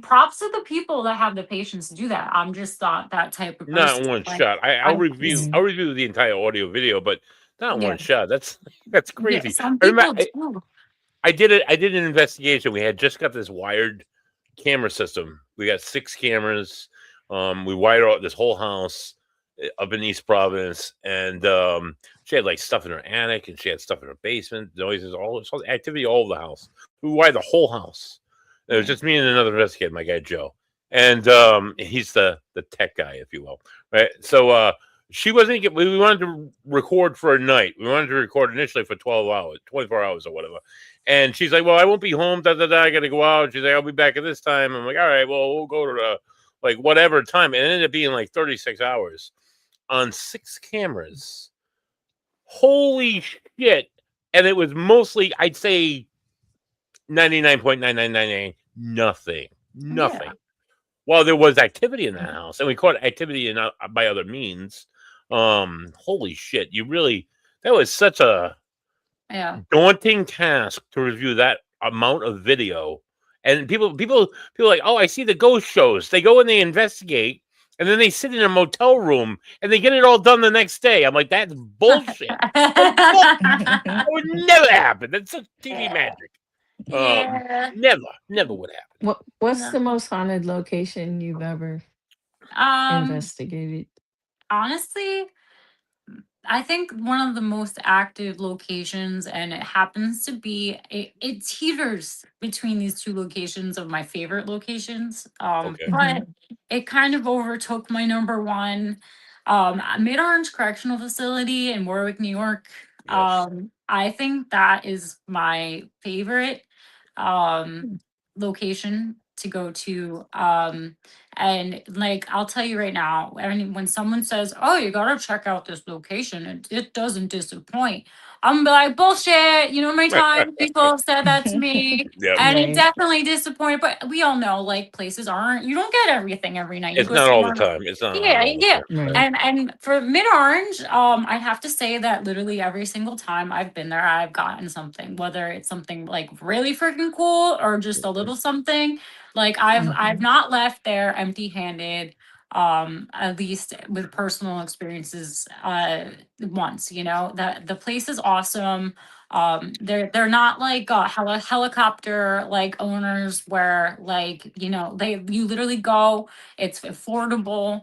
props to the people that have the patience to do that. I'm just not that type of Not person. in one Like shot. I'll I review. Right. I'll review the entire audio video, but not in yeah, one shot. That's yeah, crazy. some I remember. people do. I did it. I did an investigation. We had just got this wired camera system. We got 6 cameras. We wired out this whole house up in East Providence, and she had like stuff in her attic, and she had stuff in her basement, noises, all this activity all over the house. We wired the whole house. It was Yeah. just me and another investigator, my guy Joe, and he's the tech guy, if you will, right? So she wasn't. We wanted to record for a night. We wanted to record initially for 12 hours, 24 hours, or whatever. And she's like, "Well, I won't be home. Da da da. I got to go out." She's like, "I'll be back at this time." I'm like, "All right. Well, we'll go to the like whatever time." It ended up being like 36 hours on 6 cameras. Holy shit! And it was mostly, I'd say, 99.9999 nothing, Yeah. nothing. Well, there was activity in that house, and we caught activity in by other means. Holy shit! That was such a Yeah. daunting task to review that amount of video. And people like, oh, I see the ghost shows. They go and they investigate, and then they sit in a motel room and they get it all done the next day. I'm like, that's bullshit. That's bull- that would never happen. That's just TV Yeah. magic. Yeah. Never would happen. What's No. the most haunted location you've ever Um, investigated? honestly, I think one of the most active locations, and it happens to be it teeters between these two locations of my favorite locations. Okay. But Mhm. it kind of overtook my number one. Mid Orange Correctional Facility in Warwick, New York. Yes. I think that is my favorite um Hmm. location to go to. And like I'll tell you right now, when someone says, "Oh, you gotta check out this location," it doesn't disappoint. I'm like, bullshit. You know, how many times people have said that to me, Yep. and it Right. definitely disappointed. But we all know, like, places aren't. You don't get everything every night. You It's go not all the somewhere. time. It's not Yeah, all the yeah. time. Right. And for Mid Orange, I have to say that literally every single time I've been there, I've gotten something, whether it's something like really freaking cool or just a little something. Like I've Mhm. not left there empty handed. At least with personal experiences, once, you know, that the place is awesome. They're not like helicopter like owners where, like, you know, you literally go, it's affordable.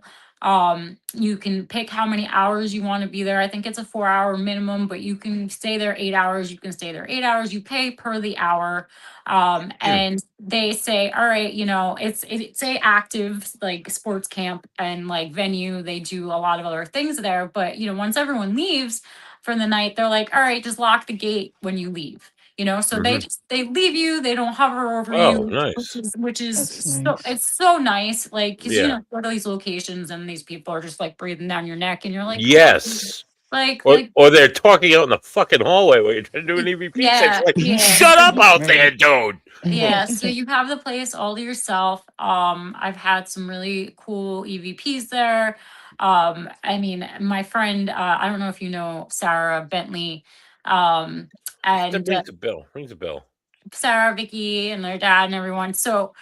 You can pick how many hours you want to be there. I think it's a 4 hour minimum, but you can stay there 8 hours. You can stay there 8 hours. You pay per the hour. Hmm. And they say, all right, you know, it's a active like sports camp and like venue. They do a lot of other things there, but you know, once everyone leaves for the night, they're like, all right, just lock the gate when you leave. You know, so Hmm. they leave you, they don't hover over Oh, you, nice. which is That's so, nice. it's so nice. Like, because you Yeah. know, go to these locations and these people are just like breathing down your neck, and you're like, come on, Yes. like Or they're talking out in the fucking hallway while you're trying to do an EVP section. yeah, Like, yeah. shut up out there, Right. dude. Yeah, so you have the place all to yourself. I've had some really cool EVPs there. I mean, my friend, I don't know if you know Sarah Bentley, um, That and rings a bell. Rings a bell. Sarah, Vicky, and their dad and everyone. So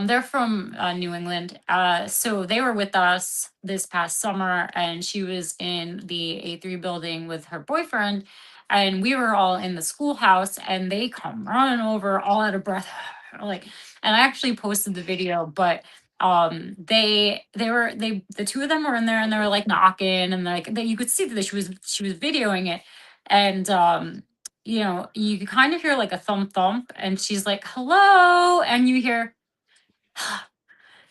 they're from New England. So they were with us this past summer, and she was in the A3 building with her boyfriend, and we were all in the schoolhouse, and they come running over, all out of breath, like. And I actually posted the video, but the two of them were in there, and they were like knocking, and like you could see that she was videoing it, and you know, you could kind of hear like a thump thump, and she's like, hello, and you hear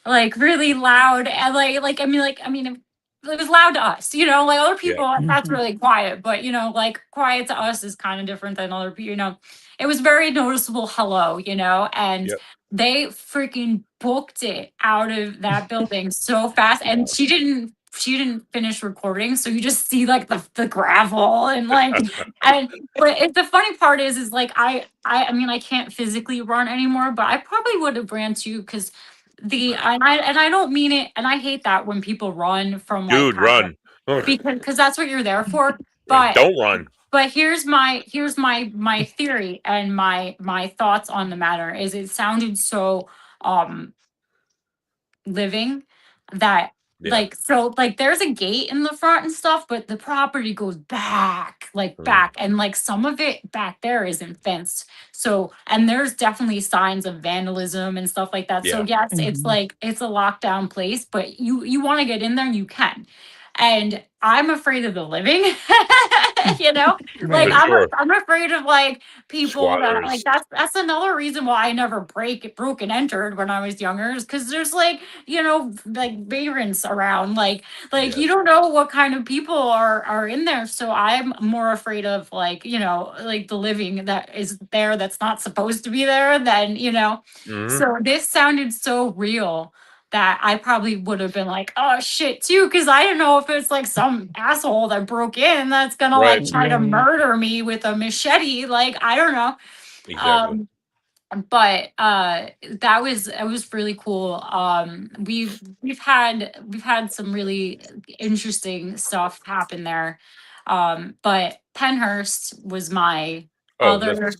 like really loud, and like I mean it was loud to us, you know, like other Yeah. people that's Mhm. really quiet, but you know, like quiet to us is kind of different than other people, you know. It was very noticeable hello, you know, and Yep. they freaking booked it out of that building so fast, and Wow. she didn't finish recording, so you just see like the gravel and like. And but the funny part is like I mean, I can't physically run anymore, but I probably would have ran too, because and I don't mean it, and I hate that when people run from like Dude, power, run. Ugh. because that's what you're there for. Yeah, But don't run. here's my theory and my thoughts on the matter is it sounded so um living that, Yeah. like, so like there's a gate in the front and stuff, but the property goes back, like Mm. back, and like some of it back there isn't fenced. So, and there's definitely signs of vandalism and stuff like that. So Yeah. yes, it's Mhm. like it's a lockdown place, but you want to get in there, you can. And I'm afraid of the living. You know, like For Right. sure. I'm afraid of like people that like Squatters. that's another reason why I never broke and entered when I was younger, is because there's like, you know, like vagrants around, like you Yes. don't know what kind of people are in there. So I'm more afraid of, like, you know, like the living that is there that's not supposed to be there than, you know. Hmm. So this sounded so real that I probably would have been like, oh shit, too, because I don't know if it's like some asshole that broke in that's gonna Right. like try to Right. murder me with a machete. Like, I don't know. Exactly. But it was really cool. We've had some really interesting stuff happen there. But Penhurst was my Oh, that's other.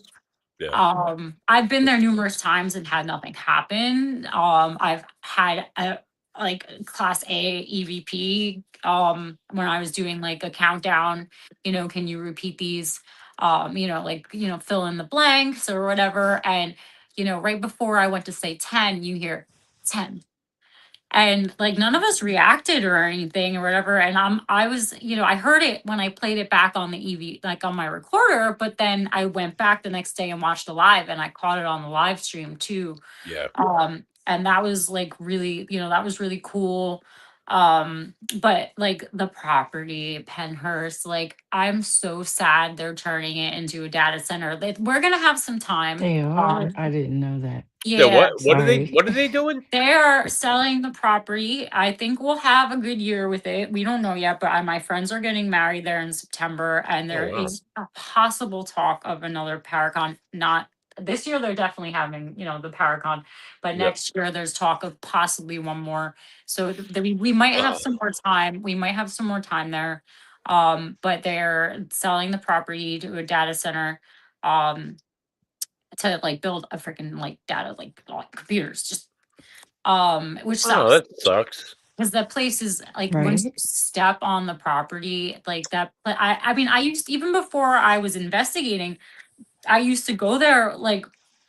yeah. I've been there numerous times and had nothing happen. I've had a like class A EVP when I was doing like a countdown, you know, can you repeat these? You know, like, you know, fill in the blanks or whatever. And, you know, right before I went to say 10, you hear 10. And like none of us reacted or anything or whatever. And I was, you know, I heard it when I played it back on the EV, like on my recorder, but then I went back the next day and watched the live, and I caught it on the live stream too. Yeah. and that was like really, that was really cool. But like the property, Penhurst, like I'm so sad they're turning it into a data center. We're gonna have some time. They are? I didn't know that. Yeah, Yeah, Sorry. what are they doing? they are selling the property. I think we'll have a good year with it. We don't know yet, but my friends are getting married there in September, and Oh there wow. is a possible talk of another Paracon. Not this year, they're definitely having, the Paracon, but Yep. next year there's talk of possibly one more. So we might have some more time. We might have some more time there. But they're selling the property to a data center. To like build a freaking like data like computers just which Oh, sucks that sucks. because the place is like once you Right. step on the property like that. But I mean I used, even before I was investigating, I used to go there like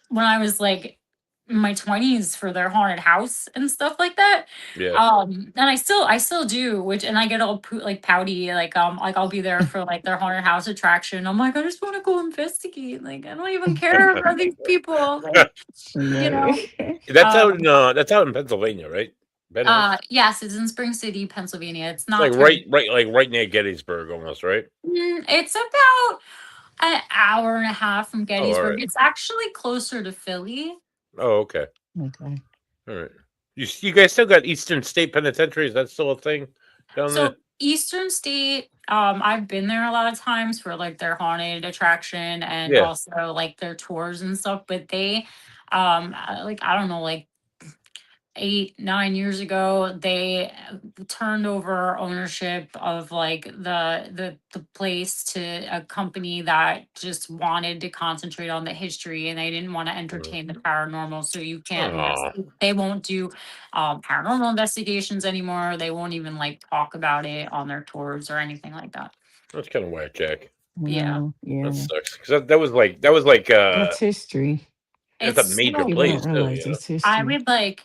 when I was like in my 20s for their haunted house and stuff like that. Yeah. And I still do, which, and I get all like pouty, like I'll be there for like their haunted house attraction. I'm like, I just want to go investigate. Like I don't even care about these people. Like, you know. Right. Um That's out in Pennsylvania, right? yes, it's in Spring City, Pennsylvania. It's It's not like terribly. right near Gettysburg almost, right? It's about an hour and a half from Oh, all right. Gettysburg. It's actually closer to Philly. Oh, okay. Okay. All right. You guys still got Eastern State Penitentiary? Is that still a thing down there? So Eastern State, I've been there a lot of times for like their haunted attraction and Yeah. also like their tours and stuff. But they, like I don't know, like 8, 9 years ago, they turned over ownership of like the place to a company that just wanted to concentrate on the history, and they didn't want to entertain the paranormal. So you can't Oh, they won't do paranormal investigations anymore. They won't even like talk about it on their tours or anything like that. that's kind of whack, Jack. Yeah, Well, That yeah. sucks. Because that was like That's history. it's a it's major so People place don't cool. too. realize You know. it's I history. would like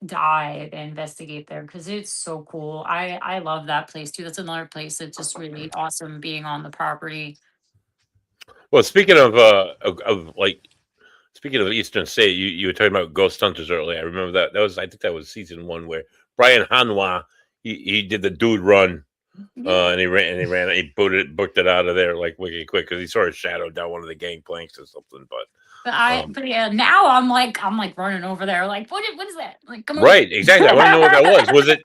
die to investigate there because it's so cool. I love that place too. That's another place that's just really awesome being on the property. Well, speaking of like speaking of Eastern State, you were talking about Ghost Hunters earlier. I remember that. That was I think that was season one where Brian Hanwha he did the dude run. Yeah. And he booked it out of there like wicked quick because he sort of shadowed down one of the gangplanks or something. But yeah, now I'm like running over there, like, what is that? Like, come over here. Right, exactly. I want to know what that was.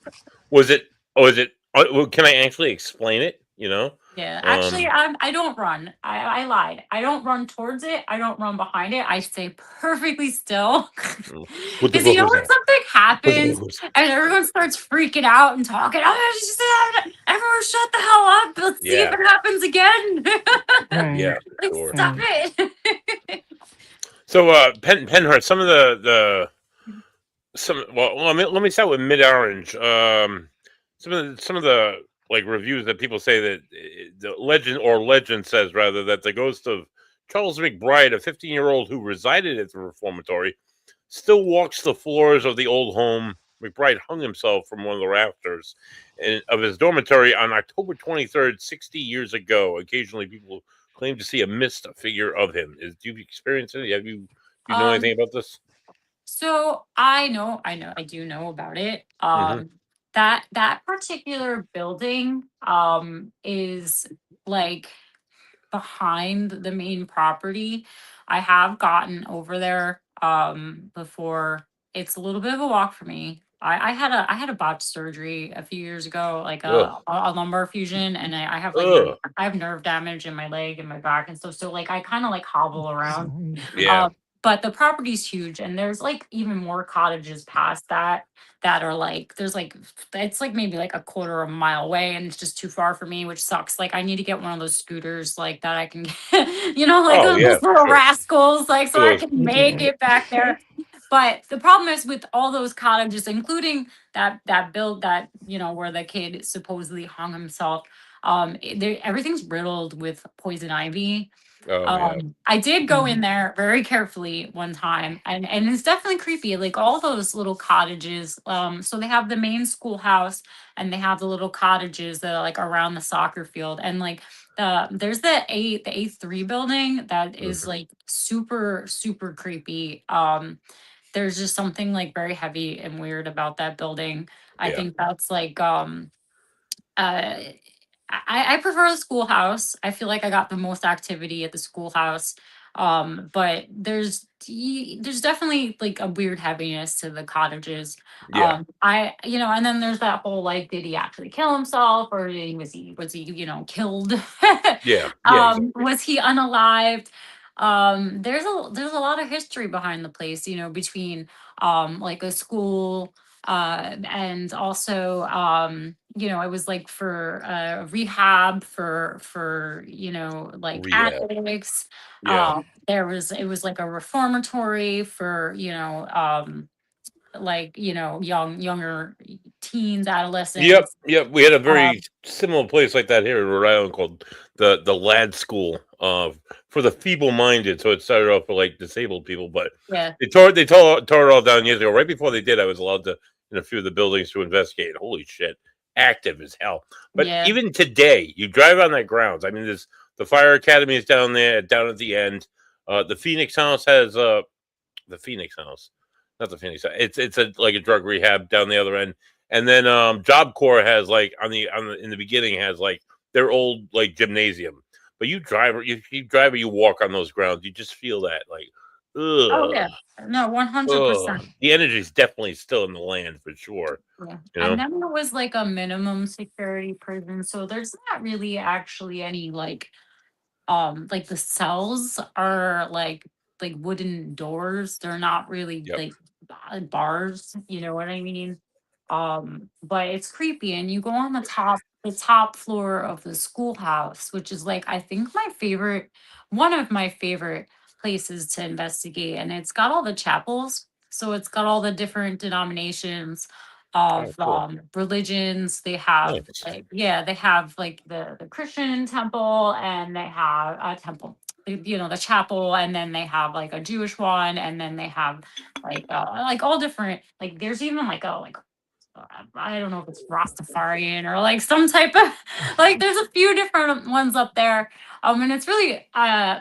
Was it? Oh, is it? Well, can I actually explain it? You know? Yeah, actually, Um, I don't run. I lied. I don't run towards it. I don't run behind it. I stay perfectly still. what the Because you fuck know was when that? something What the happens fuck was? and everyone starts freaking out and talking, oh, everyone shut the hell up. Let's see if Yeah, it happens again. yeah, Right. for Like, sure. stop Right. it. So, Penhart, some of the some. Well, let me start with Mid Orange. Some of the like reviews that people say that the legend says rather that the ghost of Charles McBride, a 15-year-old who resided at the reformatory, still walks the floors of the old home. McBride hung himself from one of the rafters of his dormitory on October 23rd, 60 years ago. Occasionally, people claim to see a mist figure of him. Do you experience it? Do you know um, anything about this? so I do know about it. Hmm. That particular building is like behind the main property. I have gotten over there before. It's a little bit of a walk for me. I had a botched surgery a few years ago, like Ugh. a lumbar fusion, and I have like Ugh. I have nerve damage in my leg and my back and stuff. So like I kind of like hobble around. Sorry. Yeah. But the property's huge, and there's like even more cottages past that are like there's like it's like maybe like a quarter of a mile away, and it's just too far for me, which sucks. Like I need to get one of those scooters like that I can get, like Oh yeah, those for little sure. rascals, like so I Those. can make Yeah. it back there. But the problem is with all those cottages, including that build that where the kid supposedly hung himself. Everything's riddled with poison ivy. Oh yeah. I did go in Mhm. there very carefully one time, and it's definitely creepy. Like all those little cottages. So they have the main schoolhouse, and they have the little cottages that are like around the soccer field, and like there's the A3 building that is Mhm. like super super creepy. there's just something like very heavy and weird about that building. I Yeah. think that's like uh I prefer the schoolhouse. I feel like I got the most activity at the schoolhouse. But there's definitely like a weird heaviness to the cottages. Yeah. I and then there's that whole like, did he actually kill himself, or was he killed? Yeah. Yeah. Exactly. Was he unalived? There's a lot of history behind the place, between like a school, and also it was like for rehab for like Rehab. addicts. Yeah. It was like a reformatory for like younger teens, Yep, adolescents. yep. We had a very um similar place like that here in Rhode Island called the Lad School for the feeble-minded. So it started off for like disabled people, but yeah, they tore it all down years ago. Right before they did, I was allowed to in a few of the buildings to investigate. Holy shit, active as hell. But yeah, even today, you drive on that grounds. I mean, there's the fire academy is down there, down at the end. The Phoenix House has the Phoenix House, not the Phoenix. It's a like a drug rehab down the other end, and then Job Corps has like on the in the beginning has like their old like gymnasium. But you drive or you walk on those grounds, you just feel that like, oh yeah, ugh, no, ugh. 100%. The energy's definitely still in the land for sure. Yeah. You And know? then it was like a minimum security prison. So there's not really actually any like the cells are like wooden doors. They're not really Yep. like bars, you know what I mean? But it's creepy, and you go on the top floor of the schoolhouse, which is like, I think, one of my favorite places to investigate. And it's got all the chapels. So it's got all the different denominations Oh, of cool. religions. They have Nice. like, yeah, they have like the Christian temple, and they have a temple, the chapel, and then they have like a Jewish one, and then they have like all different, like there's even like I don't know if it's Rastafarian or like some type of like, there's a few different ones up there. And it's really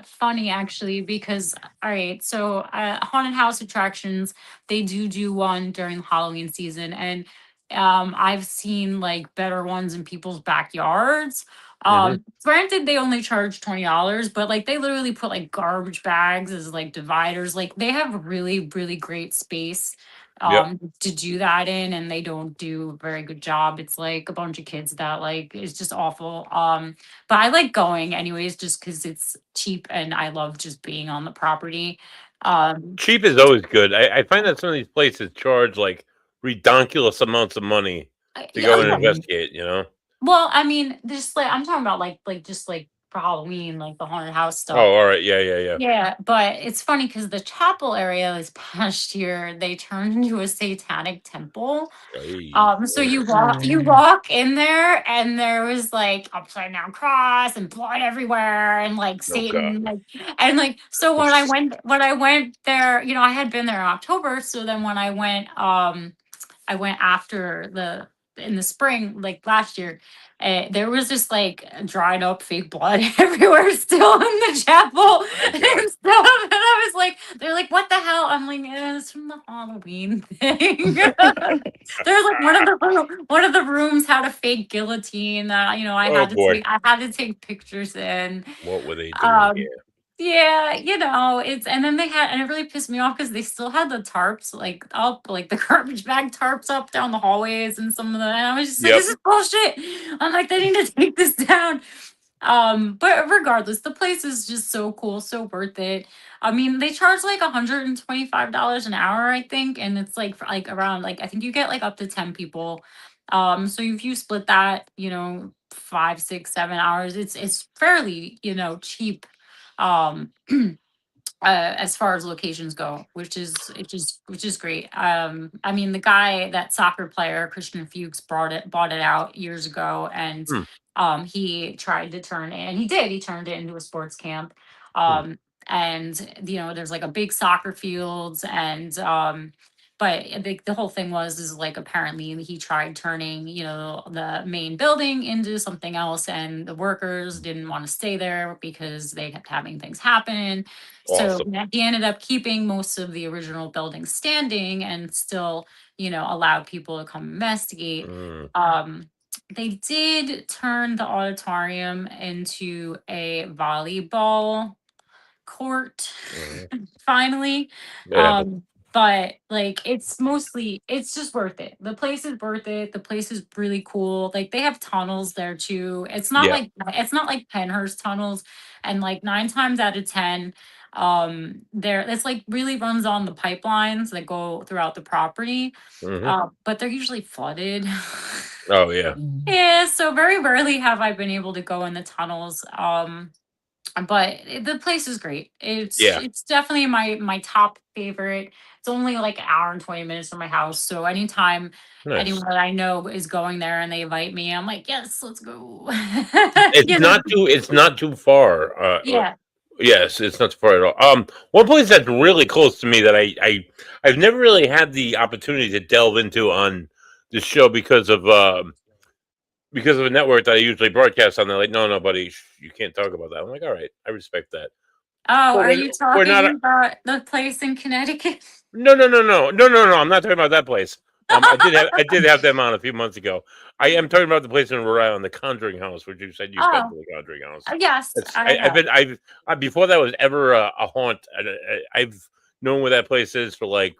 funny actually, because all right, so haunted house attractions, they do one during the Halloween season, and I've seen like better ones in people's backyards. Hmm. Granted, they only charge $20, but like they literally put like garbage bags as like dividers. Like they have really, really great space Yep. to do that in, and they don't do a very good job. It's like a bunch of kids that like, it's just awful. But I like going anyways, just because it's cheap, and I love just being on the property. um Cheap is always good. I find that some of these places charge like redonkulous amounts of money to yeah, go and yeah. Mhm. investigate. You know? Well, I mean, just like, I'm talking about like just like for Halloween, like the haunted house stuff. Oh, all right. Yeah, yeah, yeah. Yeah, but it's funny because the chapel area this past year, they turned into a satanic temple. Ay, So ay. you Oh, walk in there, and there was like upside down cross and blood everywhere, and like Oh God. Satan, like, and like, so when I went there, I had been there in October. So then when I went after in the spring, like last year. There was just like dried up fake blood everywhere still in the chapel My and God. stuff. And I was like, they're like, what the hell? I'm like, it's from the Halloween thing. There's like one of the rooms had a fake guillotine that Oh boy. I had to take pictures in. What were they doing Um, here? yeah, it's, and then and it really pissed me off because they still had the tarps like up, like the garbage bag tarps up down the hallways, and some of the, and I was just like, Yep. this is bullshit. I'm like, they need to take this down. But regardless, the place is just so cool, so worth it. I mean, they charge like $125 an hour, I think, and it's like for like around, like, I think you get like up to 10 people. So if you split that, 5, 6, 7 hours, it's fairly, cheap. Um as far as locations go, which is great. I mean, the guy, that soccer player, Christian Fuchs, bought it out years ago, and Hmm, he tried to turn it, and he turned it into a sports camp. hmm. And there's like a big soccer field, and but the whole thing is like apparently he tried turning, the main building into something else, and the workers didn't want to stay there because they kept having things happen. So Awesome. he ended up keeping most of the original building standing and still, allowed people to come investigate. Mm. They did turn the auditorium into a volleyball court finally. Yeah. But like it's just worth it. The place is worth it. The place is really cool. Like they have tunnels there too. Yeah. It's not like Penhurst tunnels, and like 9 times out of 10 there it's like really runs on the pipelines that go throughout the property. Mm-hmm. But they're usually flooded. Oh yeah. Yeah, so very rarely have I been able to go in the tunnels. But the place is great. Yeah. It's definitely my top favorite. It's only like an hour and 20 minutes from my house. So anytime Nice. anyone that I know is going there and they invite me, I'm like, yes, let's go. It's not too far. Yeah. Yes, it's not too far at all. One place that's really close to me that I've never really had the opportunity to delve into on this show because of a network that I usually broadcast on. They're like, no, buddy, you can't talk about that. I'm like, all right, I respect that. Oh, But are you we're not. talking about the place in Connecticut? No. I'm not talking about that place. I did have them on a few months ago. I am talking about the place in Rhode Island, the Conjuring House, which you said you've been to Oh, the Conjuring House. yes, I I've have. been before that was ever a haunt. I've known where that place is for like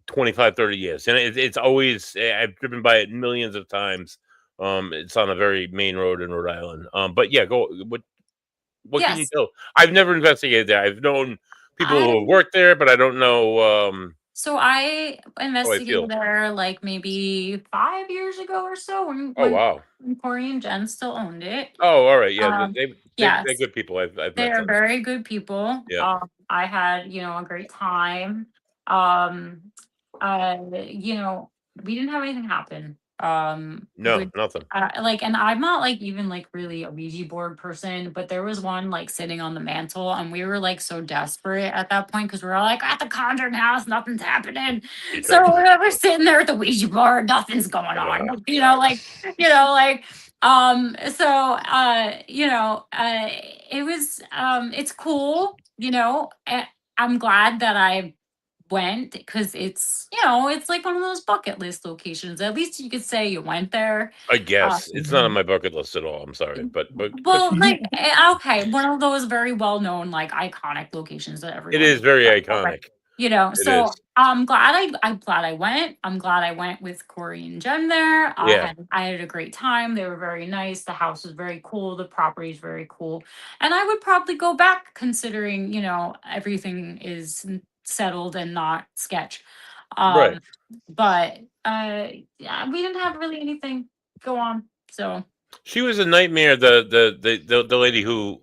25, 30 years, and it's always I've driven by it millions of times. It's on a very main road in Rhode Island. But yeah, go. What can you Yes. tell? I've never investigated there. I've known people who have I worked there, but I don't know So I how I investigated feel. there like maybe 5 years ago or so when Oh when, wow. when Corey and Jen still owned it. Oh, all right. Yeah, Um, they're yes, good people. I've they met are them. very good people. Yeah. I had, a great time. Um, we didn't have anything happen. No, With nothing. and I'm not like even like really a Ouija board person, but there was one like sitting on the mantle, and we were like so desperate at that point because we were like at the Conjuring House, nothing's happening. So we're sitting there at the Ouija board, nothing's going on. It was it's cool, I'm glad that I went because it's like one of those bucket list locations. At least you could say you went there. I Uh, guess it's not on my bucket list at all. I'm sorry, but good for well, you. like okay, one of those very well known, like iconic locations that It everyone is knows very about, right? iconic. It So is. I'm glad I went. I'm glad I went with Corey and Jen there. Yeah. I had a great time. They were very nice. The house was very cool. The property is very cool, and I would probably go back considering everything is settled and not sketch. Right. But yeah, we didn't have really anything go on. So She was a nightmare. The lady who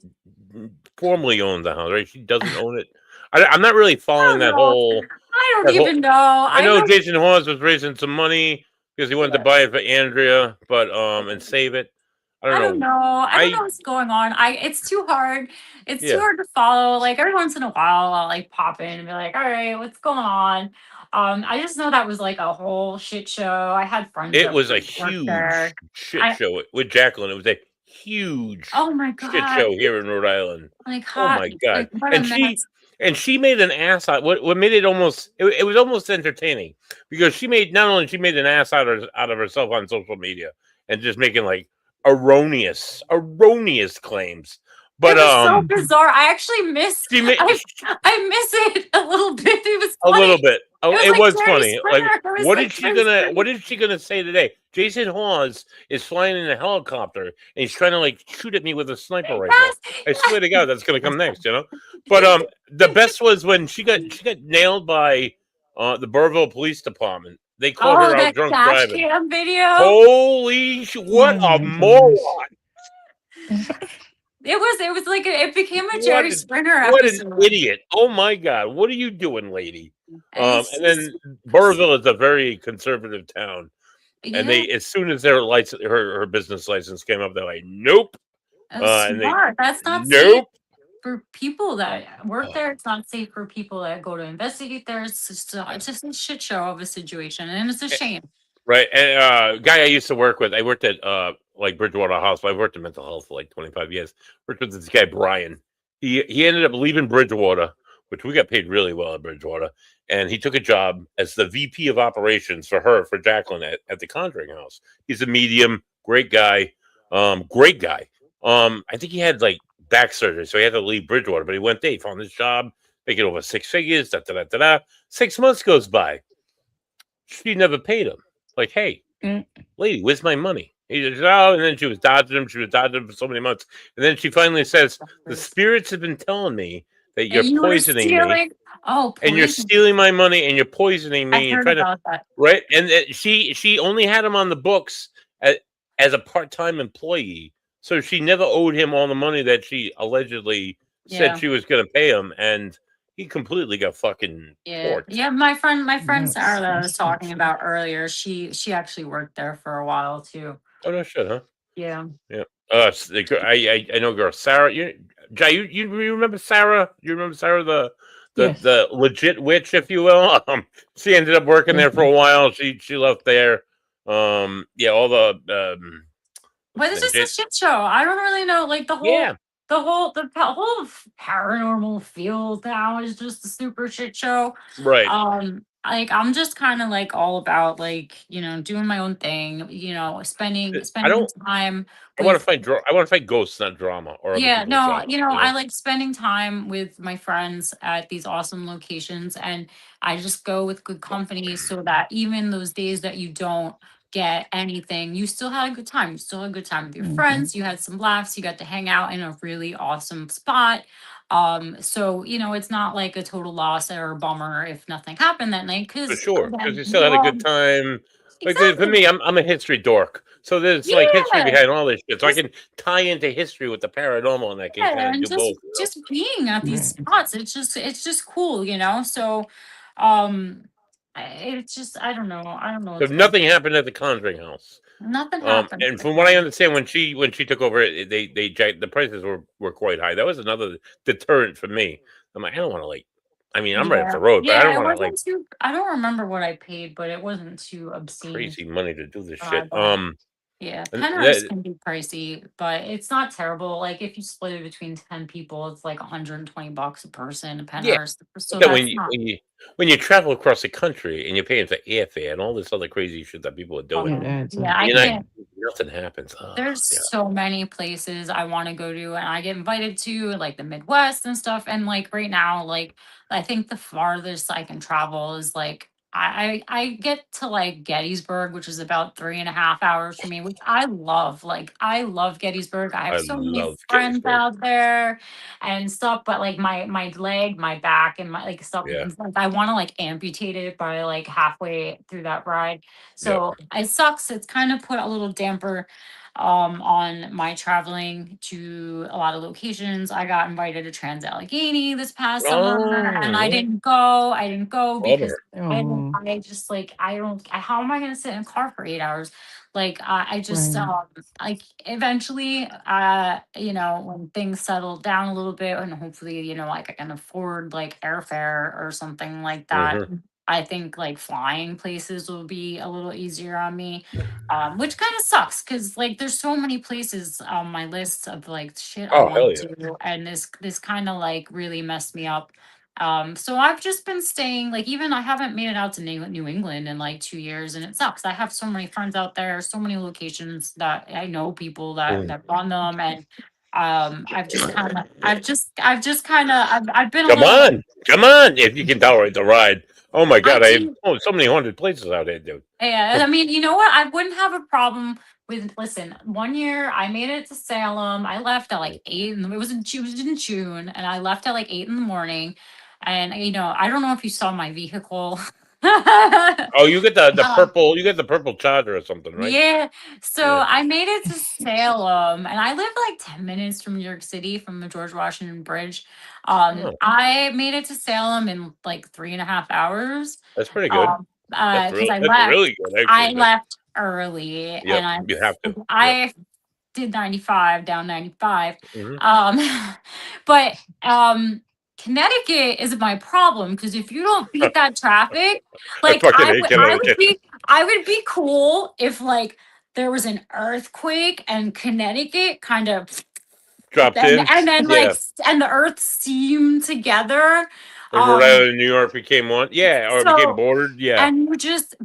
formerly owned the house, right? She doesn't own it. I'm not really I following don't know. I don't that whole. even know. I I know know. Jason Hawes was raising some money because he wanted to buy it for Andrea, but and save it. I don't I don't know. know. I don't know I what's going on. It's too hard. It's too Yeah. hard to follow. Like every once in a while, I'll like pop in and be like, "All right, what's going on?" I just know that was like a whole shit show. I had friends It that was a worked huge there. shit I show with Jacqueline. It was a huge Oh my shit god, show here in Rhode Island. like Oh hot, my god! like what a And she mess. made an ass out. What made it almost? It was almost entertaining because she made not only she made an ass out of herself on social media and just making like erroneous claims. It But was so bizarre. I actually miss. she made I miss it a little bit. It was a little funny. bit. It Oh, was it like was Jerry funny. Like, Springer. It was like Jerry Springer. what is she gonna say today? Jason Hawes is flying in a helicopter and he's trying to like shoot at me with a sniper rifle. I swear to God, that's gonna come next, But the best was when she got nailed by the Burville Police Department. They caught Oh, her out that drunk dash driving. cam video. Holy what Oh a my gosh. moron! It was like it became a What Jerry an Springer what an episode. idiot! Oh my God, what are you doing, lady? And it's And just then Burville is a very conservative town. And yeah, they, as soon as their her business license came up, they're like, nope. it was And they, smart. That's not safe. nope. for people that work there. It's not safe for people that go to investigate there. It's just a shit show of a situation, and it's a shame. Right. And guy I used to work with, I worked at like Bridgewater Hospital. I worked in mental health for like 25 years. Worked with this guy Brian. He ended up leaving Bridgewater, which we got paid really well at Bridgewater, and he took a job as the VP of operations for Jacqueline at the Conjuring House. He's a medium, great guy, great guy. I think he had like back surgery, so he had to leave Bridgewater, but he went there, he found his job, making over 6 figures. 6 months goes by. She never paid him. Like, hey, lady, where's my money? He says, oh, and then she was dodging him. She was dodging him for so many months. And then she finally says, the spirits have been telling me that you're you poisoning me. Oh, and you're stealing my money and you're poisoning me. I heard about that. Right? And she only had him on the books as a part-time employee. So she never owed him all the money that she allegedly said she was going to pay him. And he completely got fucking torched. Yeah. My friend Sarah that I was talking about earlier, she actually worked there for a while too. Oh no shit, huh? Yeah. Yeah. I know girl Sarah. Jai, you remember Sarah? You remember Sarah, the legit witch, if you will? She ended up working there for a while. She left there. Yeah, all the But it's just a shit show. I don't really know, like the whole paranormal field now is just a super shit show. Right. Like I'm just kind of like all about like, doing my own thing, spending time. I want to find ghosts, not drama. Or no, I like spending time with my friends at these awesome locations, and I just go with good company so that even those days that you don't get anything, you still had a good time. You still had a good time with your friends. You had some laughs. You got to hang out in a really awesome spot. So it's not like a total loss or a bummer if nothing happened that night. For sure, because you still had a good time. Exactly. Like for me, I'm a history dork, so there's like history behind all this shit. So I can tie into history with the paranormal, and I can kind of do both. Just being at these spots, it's just cool, So, it's just I don't know. So nothing happened at the Conjuring House. Nothing happened. And from what I understand, when she took over, the prices were quite high. That was another deterrent for me. I'm like, I don't want to I'm right up the road, but I don't want to I don't remember what I paid, but it wasn't too obscene. Crazy money to do this shit. Yeah, Penrose can be pricey, but it's not terrible. Like if you split it between 10 people, it's like $120 a person. Penrose. So when you travel across the country and you're paying for airfare and all this other crazy shit that people are doing, I can't. Nothing happens. There's so many places I want to go to, and I get invited to like the Midwest and stuff. And like right now, like I think the farthest I can travel is like I get to like Gettysburg, which is about 3.5 hours for me, which I love. Like I love Gettysburg. I have so many friends out there and stuff, but like my leg, my back, and my like stuff. I want to like amputate it by like halfway through that ride. So it sucks. It's kind of put a little damper on my traveling to a lot of locations. I got invited to Trans-Allegheny this past summer, and I didn't go. Because I just like how am I going to sit in a car for 8 hours? Like I just like eventually when things settle down a little bit, and hopefully like I can afford like airfare or something like that. I think like flying places will be a little easier on me, which kind of sucks because like there's so many places on my list of like shit I want to do, and this kind of like really messed me up. So I've just been staying like even I haven't made it out to New England in like 2 years, and it sucks. I have so many friends out there, so many locations that I know people that run them, and I've just kind of I've been come on if you can tolerate the ride. Oh my god, I have so many haunted places out there, dude. Yeah, I mean, you know what? I wouldn't have a problem with. Listen, one year I made it to Salem. I left at like 8, and it was in June, and I left at like 8 in the morning. And I don't know if you saw my vehicle. Oh, you get the purple. You get the purple Charger or something, right? Yeah. So I made it to Salem, and I live like 10 minutes from New York City, from the George Washington Bridge. I made it to Salem in like 3.5 hours. That's pretty good. Because I left. Really good. Actually, I left early, and you have to. I did 95 down 95. Mhm. But Connecticut is my problem because if you don't beat that traffic, I like fucking hate Connecticut. I would be cool if like there was an earthquake and Connecticut kind of Dropped in. and then like Yeah. and the earth steamed together. And Rhode Um Island, New York became one. Yeah, or became so bordered. Yeah. and you just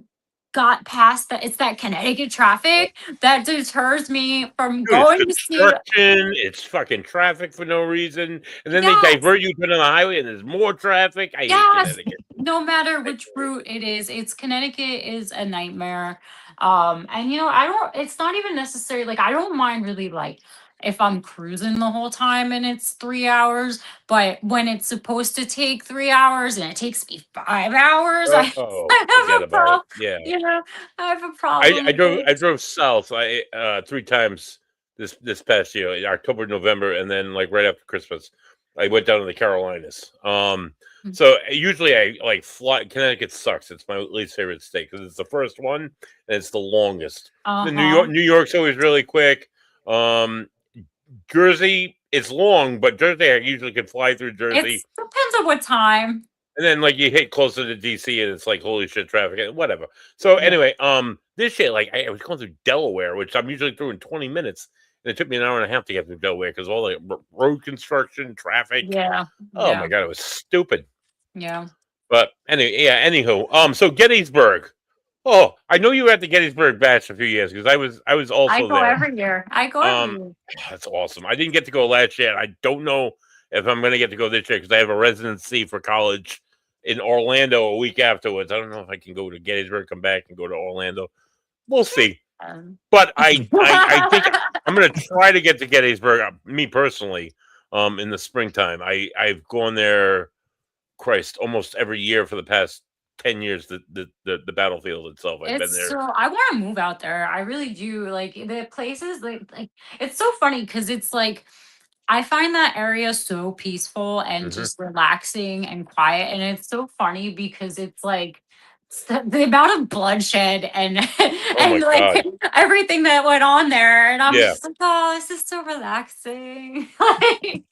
got past that. It's that Connecticut traffic that deters me from Dude, it's going to see. construction. It's fucking traffic for no reason, and then they Yes, divert you to the highway, and there's more traffic. I hate yes. Connecticut. No matter which route it is, it's Connecticut is a nightmare. And I don't. It's not even necessary. Like I don't mind really like if I'm cruising the whole time and it's 3 hours, but when it's supposed to take 3 hours and it takes me 5 hours, I Oh, I forget have a about it. problem. Yeah, I have a I, problem I with drove I it. drove south 3 times this past year, October, November, and then like right after Christmas, I went down to the Carolinas. So usually I like fly. Connecticut sucks. It's my least favorite state because it's the first one and it's the longest. Uh The huh. New York's always really quick. Um, Jersey is long, but Jersey I usually can fly through Jersey. It's depends on what time. And then like you hit closer to DC and it's like holy shit traffic and whatever. So Yeah. anyway, this shit like I was going through Delaware, which I'm usually through in 20 minutes, and it took me an hour and a half to get through Delaware because all the road construction, traffic. Yeah. Oh my Yeah. god, it was stupid. Yeah. But anyway, yeah. Anywho, so Gettysburg. Oh, I know you were at the Gettysburg Bash a few years because I was I also go there. every year. I go every Um, year. that's awesome. I didn't get to go last year. I don't know if I'm going to get to go this year because I have a residency for college in Orlando a week afterwards. I don't know if I can go to Gettysburg, come back, and go to Orlando. We'll see. But I think I'm going to try to get to Gettysburg. Me personally, in the springtime. I've gone there, Christ, almost every year for the past 10 years. The battlefield itself. I've been It's there. so I want to move out there. I really do. Like the places like it's so funny because it's like I find that area so peaceful and Hmm. just relaxing and quiet. And it's so funny because it's like the amount of bloodshed and Oh and my like god. everything that went on there. And I'm Yeah. just like, oh, this is so relaxing. Like,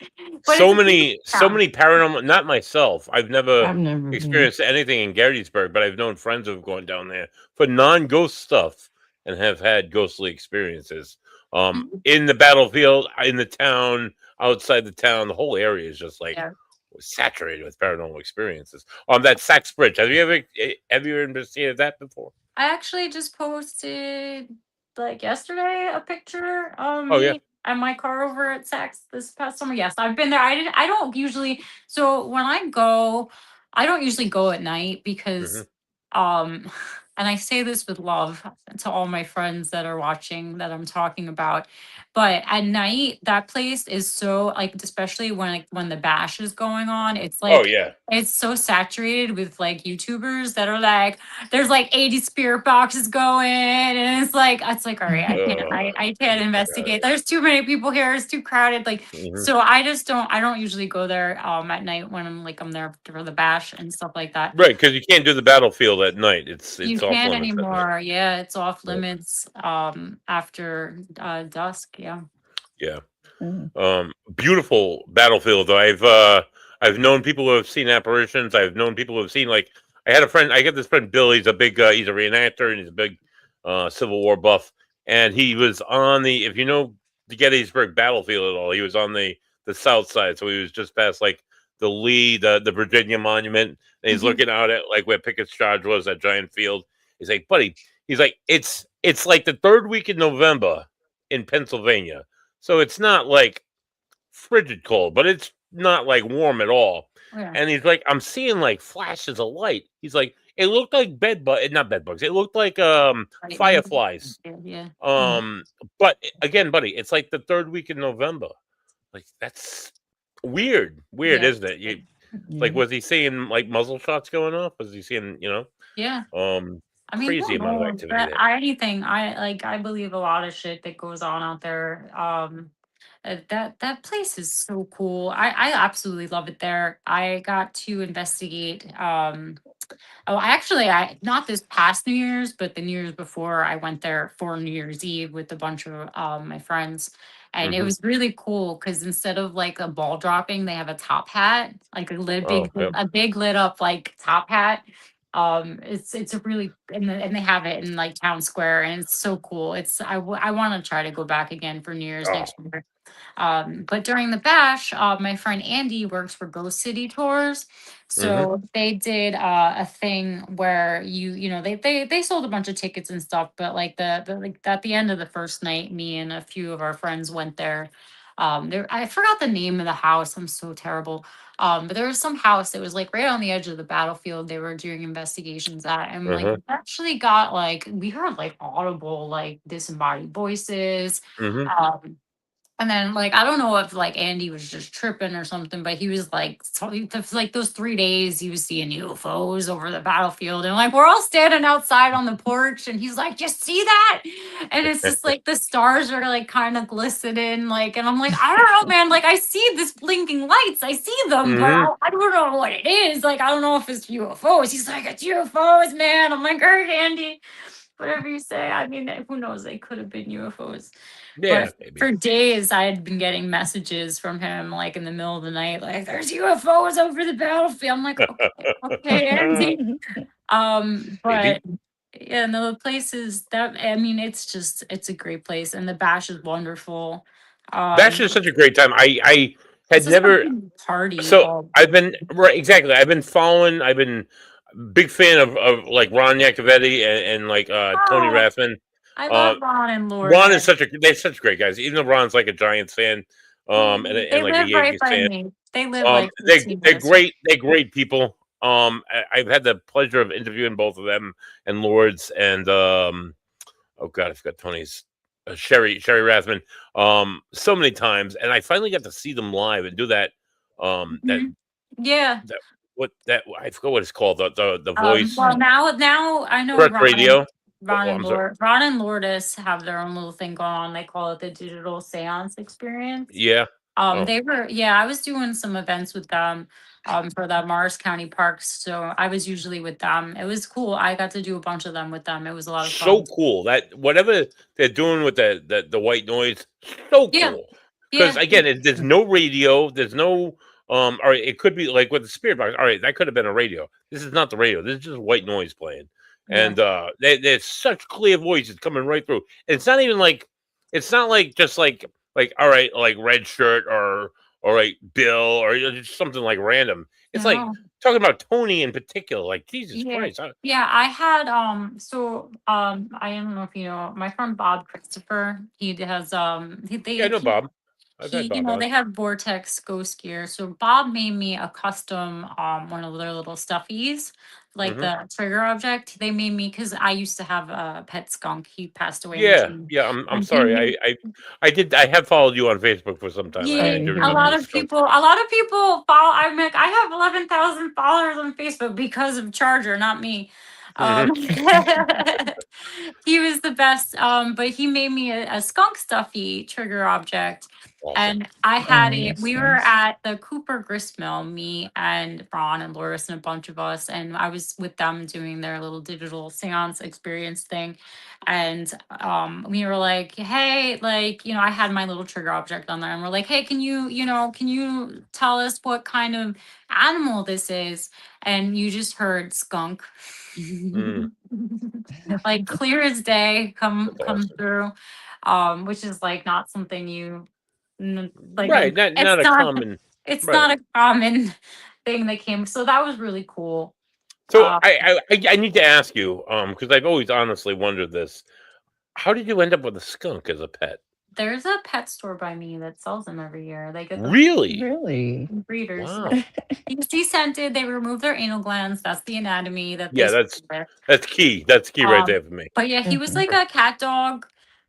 but it's So a beautiful town. many paranormal, not myself. I've never I've never been. experienced anything in Gettysburg, but I've known friends who've gone down there for non-ghost stuff and have had ghostly experiences. Mhm. In the battlefield, in the town, outside the town, the whole area is just like Yeah. saturated with paranormal experiences. That Sachs Bridge. Have you ever investigated that before? I actually just posted like yesterday a picture of Oh yeah. me and my car over at Saks this past summer. Yes, I've been there. I don't usually so when I go, I don't usually go at night Hmm. because um and I say this with love to all my friends that are watching that I'm talking about. But at night, that place is so like especially when the bash is going on, Oh yeah. it's so saturated with like YouTubers that are like there's like 80 spirit boxes going and it's like all right, I can't God. investigate. There's too many people here, it's too crowded. Like Hmm. so I don't usually go there at night when I'm there for the bash and stuff like that. Right, because you can't do the battlefield at night. You It's off can't limits at night. anymore. Yeah, it's off Yep. limits after dusk. Yeah. Yeah. Mm. Beautiful battlefield though. I've known people who have seen apparitions. I've known people who have seen like I had a friend. I got this friend Bill. He's a big. He's a reenactor and he's a big Civil War buff. And he was on the if you know the Gettysburg battlefield at all. He was on the south side, so he was just past like the Lee, the Virginia Monument. And he's Mhm. looking out at like where Pickett's Charge was, that giant field. He's like, buddy. He's like, it's like the third week in November in Pennsylvania. So it's not like frigid cold, but it's not like warm at all. Yeah. And he's like, I'm seeing like flashes of light. He's like, it looked like not bed bugs. It looked like Lightning. fireflies. Yeah. Mm. But again, buddy, it's like the third week in November. Like that's weird. Weird, Yeah. isn't it? Like, Yeah. was he seeing like muzzle shots going off? Was he seeing, Yeah. I mean, crazy who amount of knows? activity That there? anything. I believe a lot of shit that goes on out there. That place is so cool. I absolutely love it there. I got to investigate Oh, I not this past New Year's, but the New Year's before, I went there for New Year's Eve with a bunch of my friends, and it Mhm. was really cool because instead of like a ball dropping, they have a top hat, like Oh, yep. a big lit up like top hat. It's a really and they have it in like town square, and it's so cool. I want to try to go back again for New Year's Oh. next year. But during the bash, my friend Andy works for Ghost City Tours. Mhm. So they did a thing where they sold a bunch of tickets and stuff, but like the like at the end of the first night, me and a few of our friends went there. There I forgot the name of the house. I'm so terrible. But there was some house that was like right on the edge of the battlefield. They were doing investigations at, and like Uh-huh. we actually got like we heard like audible like disembodied voices. Mhm. Um, and then, like, I don't know if like Andy was just tripping or something, but he was like, like those 3 days he was seeing UFOs over the battlefild, and like we're all standing outside on the porch, and he's like, "Just see that?" And it's just like the stars are like kind of glistening, like, and I'm like, I don't know, man. Like, I see this blinking lights, I see them, but Mhm. I don't know what it is. Like, I don't know if it's UFOs. He's like, "It's UFOs, man." I'm like, "All right, Andy, whatever you say." I mean, who knows? They could have been UFOs. Yeah, But maybe. for days, I had been getting messages from him, like in the middle of the night, like "There's UFOs over the battlefield." I'm like, "Okay, okay, Andy." Maybe. But yeah, no, the place is that. I mean, it's a great place, and the bash is wonderful. That's Um, just such a great time. I it's had just a never big party. so All I've been right exactly. I've been following. I've been big fan of like Ron Yacovetti and like Tony oh, Rathman. I Uh, love Ron and Ron is Lourdes. they're such great guys. Even though Ron's like a Giants fan, and They like a live right Yankees by fan. me. They live like They 15 they're minutes from. great. They're great people. I've had the pleasure of interviewing both of them and Lords and oh god, I forgot Tony's Sherry Rathman so many times, and I finally got to see them live and do that that Mhm. Yeah. that what that I forgot what it's called the voice Well, now I know Correct Radio. Oh, I'm sorry. Ron and Lourdes have their own little thing going on. They call it the digital seance experience. Yeah. Oh, I was doing some events with them for the Morris County Parks. So I was usually with them. It was cool. I got to do a bunch of them with them. It was a lot of so fun. cool that whatever they're doing with the white noise, so Yeah. cool. Because Yeah. again, there's no radio, there's no all right, it could be like with the spirit box. All right, that could have been a radio. This is not the radio. This is just white noise playing, Yeah. and there's such clear voices coming right through. And it's not like just like all right, like red shirt or like Bill or just something like random. It's like No. talking about Tony in particular. Like Jesus Yeah. Christ. Yeah, I had I don't know if you know my friend Bob Christopher. He has Yeah, I know Bob. I've had Bob on. they have Vortex ghost gear. So Bob made me a custom one of their little stuffies, like Mhm. the trigger object. They made me because I used to have a pet skunk. He passed away in Yeah, June. yeah, I'm And he sorry. made I have followed you on Facebook for some time. yeah, I do Sorry. remember this skunk. a lot of people follow. I'm like, I have 11,000 followers on Facebook because of Charger, not me. Mhm. Um, he was the best. But he made me a skunk stuffy trigger object, Awesome. and I had Oh, it. that's We were nice. at the Cooper grist mill, me and Ron and Loris and a bunch of us, and I was with them doing their little digital seance experience thing. And we were like, hey, like, I had my little trigger object on there, and we're like, hey, can you tell us what kind of animal this is? And you just heard skunk. Mm, Like clear as day that's come awesome. through, which is like not something like Right, not a common it's right. not a common thing that came, so that was really cool. So um I need to ask you, because I've always honestly wondered this. How did you end up with a skunk as a pet? there's a pet store by me that sells them every year. They get them Really? Really? from breeders. Wow. He's descented, they remove their anal glands, that's the anatomy that they Yeah, start with. that's key. That's key right Um, there for me. but yeah, he was Mhm. like a cat dog.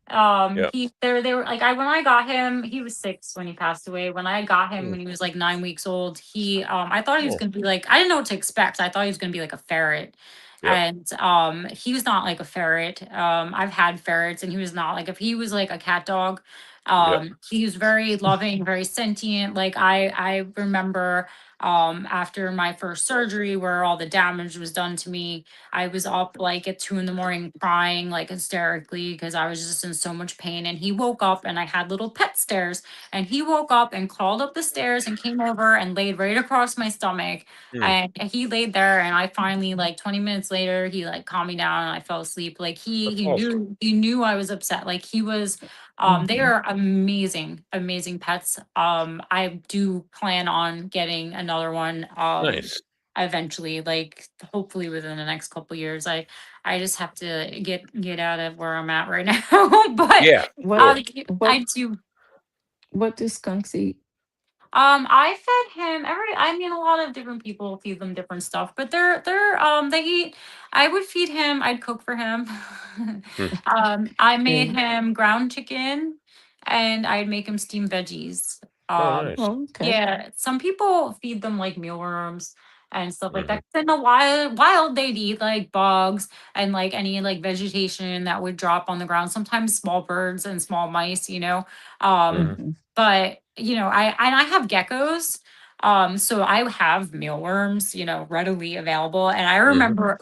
Yeah. They were like when I got him, he was 6 when he passed away. When I got him Mm, when he was like 9 weeks old, I thought he was oh, gonna be like, I didn't know what to expect. I thought he was gonna be like a ferret. yep. And he was not like a ferret. I've had ferrets, and he was not like, if he was like a cat dog. Yep. He was very loving, very sentient. Like I remember after my first surgery where all the damage was done to me, I was up like at 2 in the morning crying like hysterically because I was just in so much pain. And he woke up and I had little pet stairs. And he woke up and crawled up the stairs and came over and laid right across my stomach. Hmm. And he laid there and I finally like 20 minutes later, he like calmed me down and I fell asleep. Like That's he awesome. knew I was upset. Like he was they Mhm. are amazing, amazing pets. I do plan on getting another one Nice. eventually, like hopefully within the next couple years. I just have to get out of where I'm at right now. But Yeah. What Sure. um what I do what do skunks eat? I fed him I mean a lot of different people feed them different stuff, but they eat I would feed him, I'd cook for him. Hmm. I made Yeah. him ground chicken and I'd make him steamed veggies. Oh, nice. Oh, okay. Yeah, some people feed them like mealworms and stuff like Hmm. that. 'Cause in the wild they'd eat like bugs and like any like vegetation that would drop on the ground. Sometimes small birds and small mice, you know. Hmm. Mhm. But you know, I have geckos. So I have mealworms, you know, readily available. And Hmm.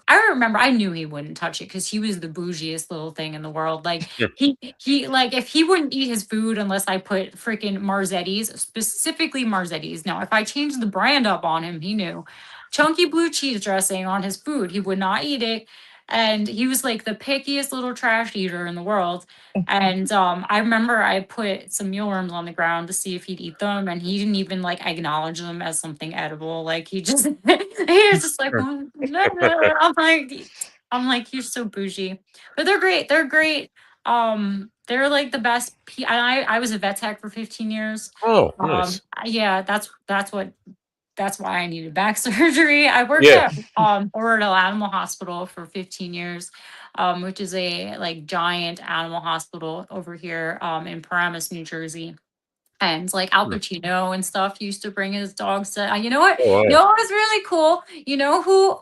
I remember I knew he wouldn't touch it because he was the bougiest little thing in the world. Like he like if he wouldn't eat his food unless I put freaking Marzetti's, specifically Marzetti's. Now, if I changed the brand up on him, he knew. Chunky blue cheese dressing on his food, he would not eat it. And he was like the pickiest little trash eater in the world. And I remember I put some mealworms on the ground to see if he'd eat them, and he didn't even like acknowledge them as something edible. Like he just he was just like, "Mm, no, no." I'm like, you're so bougie. But they're great. They're great. They're like the best. I was a vet tech for 15 years. Oh, nice. Yeah, that's why I needed back surgery. I worked Yeah. at Oradell Animal Hospital for 15 years, which is a like giant animal hospital over here in Paramus, New Jersey. And like Al Hmm. Pacino and stuff used to bring his dogs to. You know what? Oh, You wow. know what was really cool? You know who?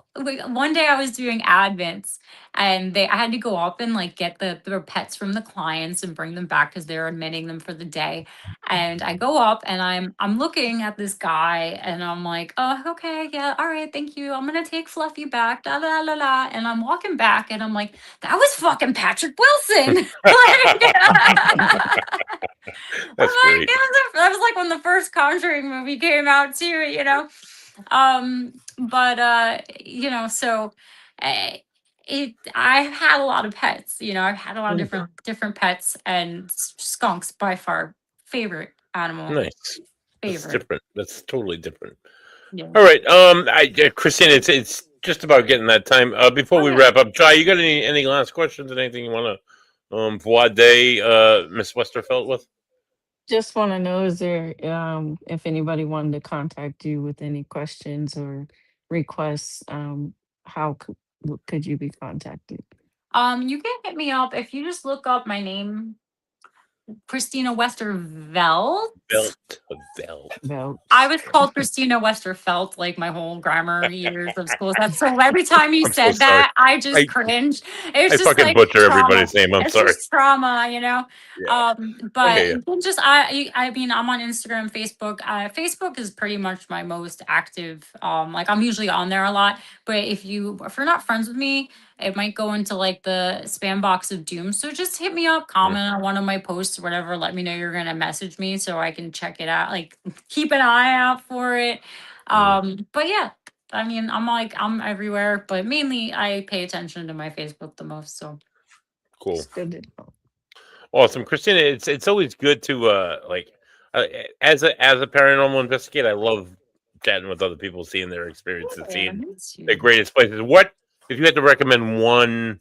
One day I was doing admins, and I had to go up and like get the pets from the clients and bring them back because they're admitting them for the day. And I go up and I'm looking at this guy and I'm like, oh, okay, yeah, all right, thank you. I'm gonna take Fluffy back, da la la la. And I'm walking back and I'm like, that was fucking Patrick Wilson. I'm That's like, great. that was like when the first Conjuring movie came out too, you know. But you know, so uh, I've had a lot of pets, you know, I've had a lot of Mm. different pets, and skunks by far favorite animal. Nice. That's Favorite. different. That's totally different. Yeah. All right. Christina, it's just about getting that time. Before Oh we yeah. wrap up, Jai, you got any last questions? Anything you want to Vwade, Miss Westervelt with? Just want to know, is there if anybody wanted to contact you with any questions or requests, how could you be contacted? You can hit me up if you just look up my name, Christina Westervelt. Velt. About I was called Christina Westerfelt like my whole grammar years of school. That's so every time you I'm so said sorry. that, I just I cringed. It's I just fucking like butcher trauma. everybody's name. I'm It's sorry. just trauma, you know. Yeah, I hear But you. you can just I mean I'm on Instagram, Facebook. Facebook is pretty much my most active. Like I'm usually on there a lot. But if you're not friends with me, it might go into like the spam box of doom. So just hit me up, Mm, comment on one of my posts or whatever. Let me know you're gonna message me so I can check it out. Like keep an eye out for it. mm, But yeah, I mean, I'm everywhere, but mainly I pay attention to my Facebook the most. So cool. it's good to know. Awesome, Christina. It's always good to uh, as a paranormal investigator. I love chatting with other people, seeing their experiences, yeah, seeing me the too. greatest places. What if you had to recommend one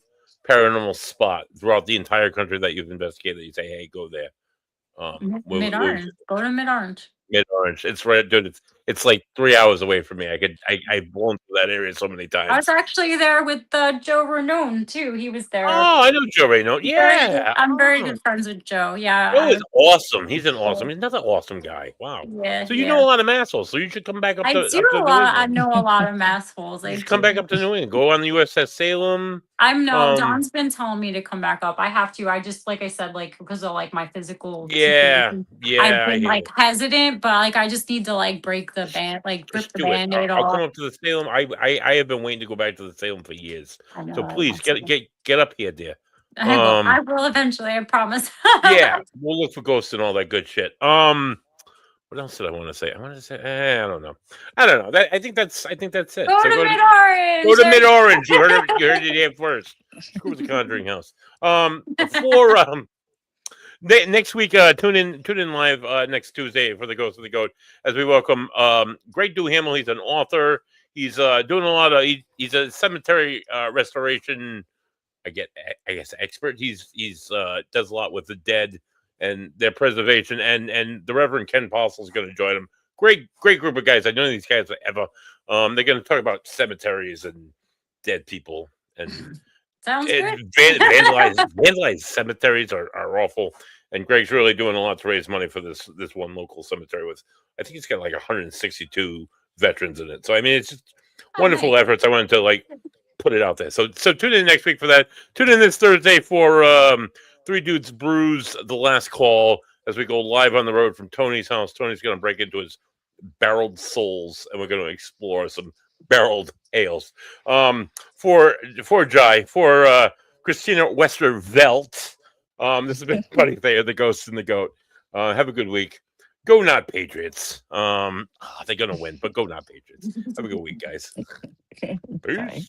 paranormal spot throughout the entire country that you've investigated? That you say, "Hey, go there." Mid What would Orange, go to Mid Orange. Mid Orange? It's right, dude. It's like 3 hours away from me. I've blown through that area so many I was times. actually there with Joe Renone too. He was there. Oh, I know Joe Reno. Yeah. I'm very Oh. good friends with Joe. Yeah. Joe is awesome. He's another awesome guy. Wow. Yeah. So you know a lot of massholes. So you should come back up I to do New a lot. I England. know a lot of mass holes. You I should come back do. up to New England. Go on the USS Salem. Don's been telling me to come back up. I have to. I just, like I said, like because of like my physical Yeah. situation, Yeah. I've I been hear like you. hesitant, but like I just need to like break the band, like rip Just the do it. band-aid I'll come off. up to the Salem. I have been waiting to go back to the Salem for years. I know. So I please want to. get up here, dear. I will. I will eventually. I promise. Yeah, we'll look for ghosts and all that good shit. What else did I want to say? I wanted to say, I don't know. I think that's it. Go So to Mid-Orange. go to Mid-Orange. You heard it here first. Screw the Conjuring House. Next week, tune in live next Tuesday for the Ghost of the Goat as we welcome Greg Duhamel. He's an author. He's doing a lot of. He's a cemetery restoration. I guess expert. He's does a lot with the dead and their preservation. And the Reverend Ken Postle is going to join him. Great group of guys. I know these guys forever. They're going to talk about cemeteries and dead people and. Sounds good. Vandalized cemeteries are awful, and Greg's really doing a lot to raise money for this one local cemetery with, I think it's got like 162 veterans in it. So I mean, it's just wonderful nice. efforts. I wanted to like put it out there. So tune in next week for that. Tune in this Thursday for Three Dudes Brews, The Last Call, as we go live on the road from Tony's house. Tony's going to break into his barreled souls, and we're going to explore some barreled ales. For Christina Westervelt, this has been Buddy Thayer, the Ghost and the Goat. Have a good week. Go not Patriots. They're going to win, but go not Patriots. Have a good week, guys. Okay. Peace. Bye.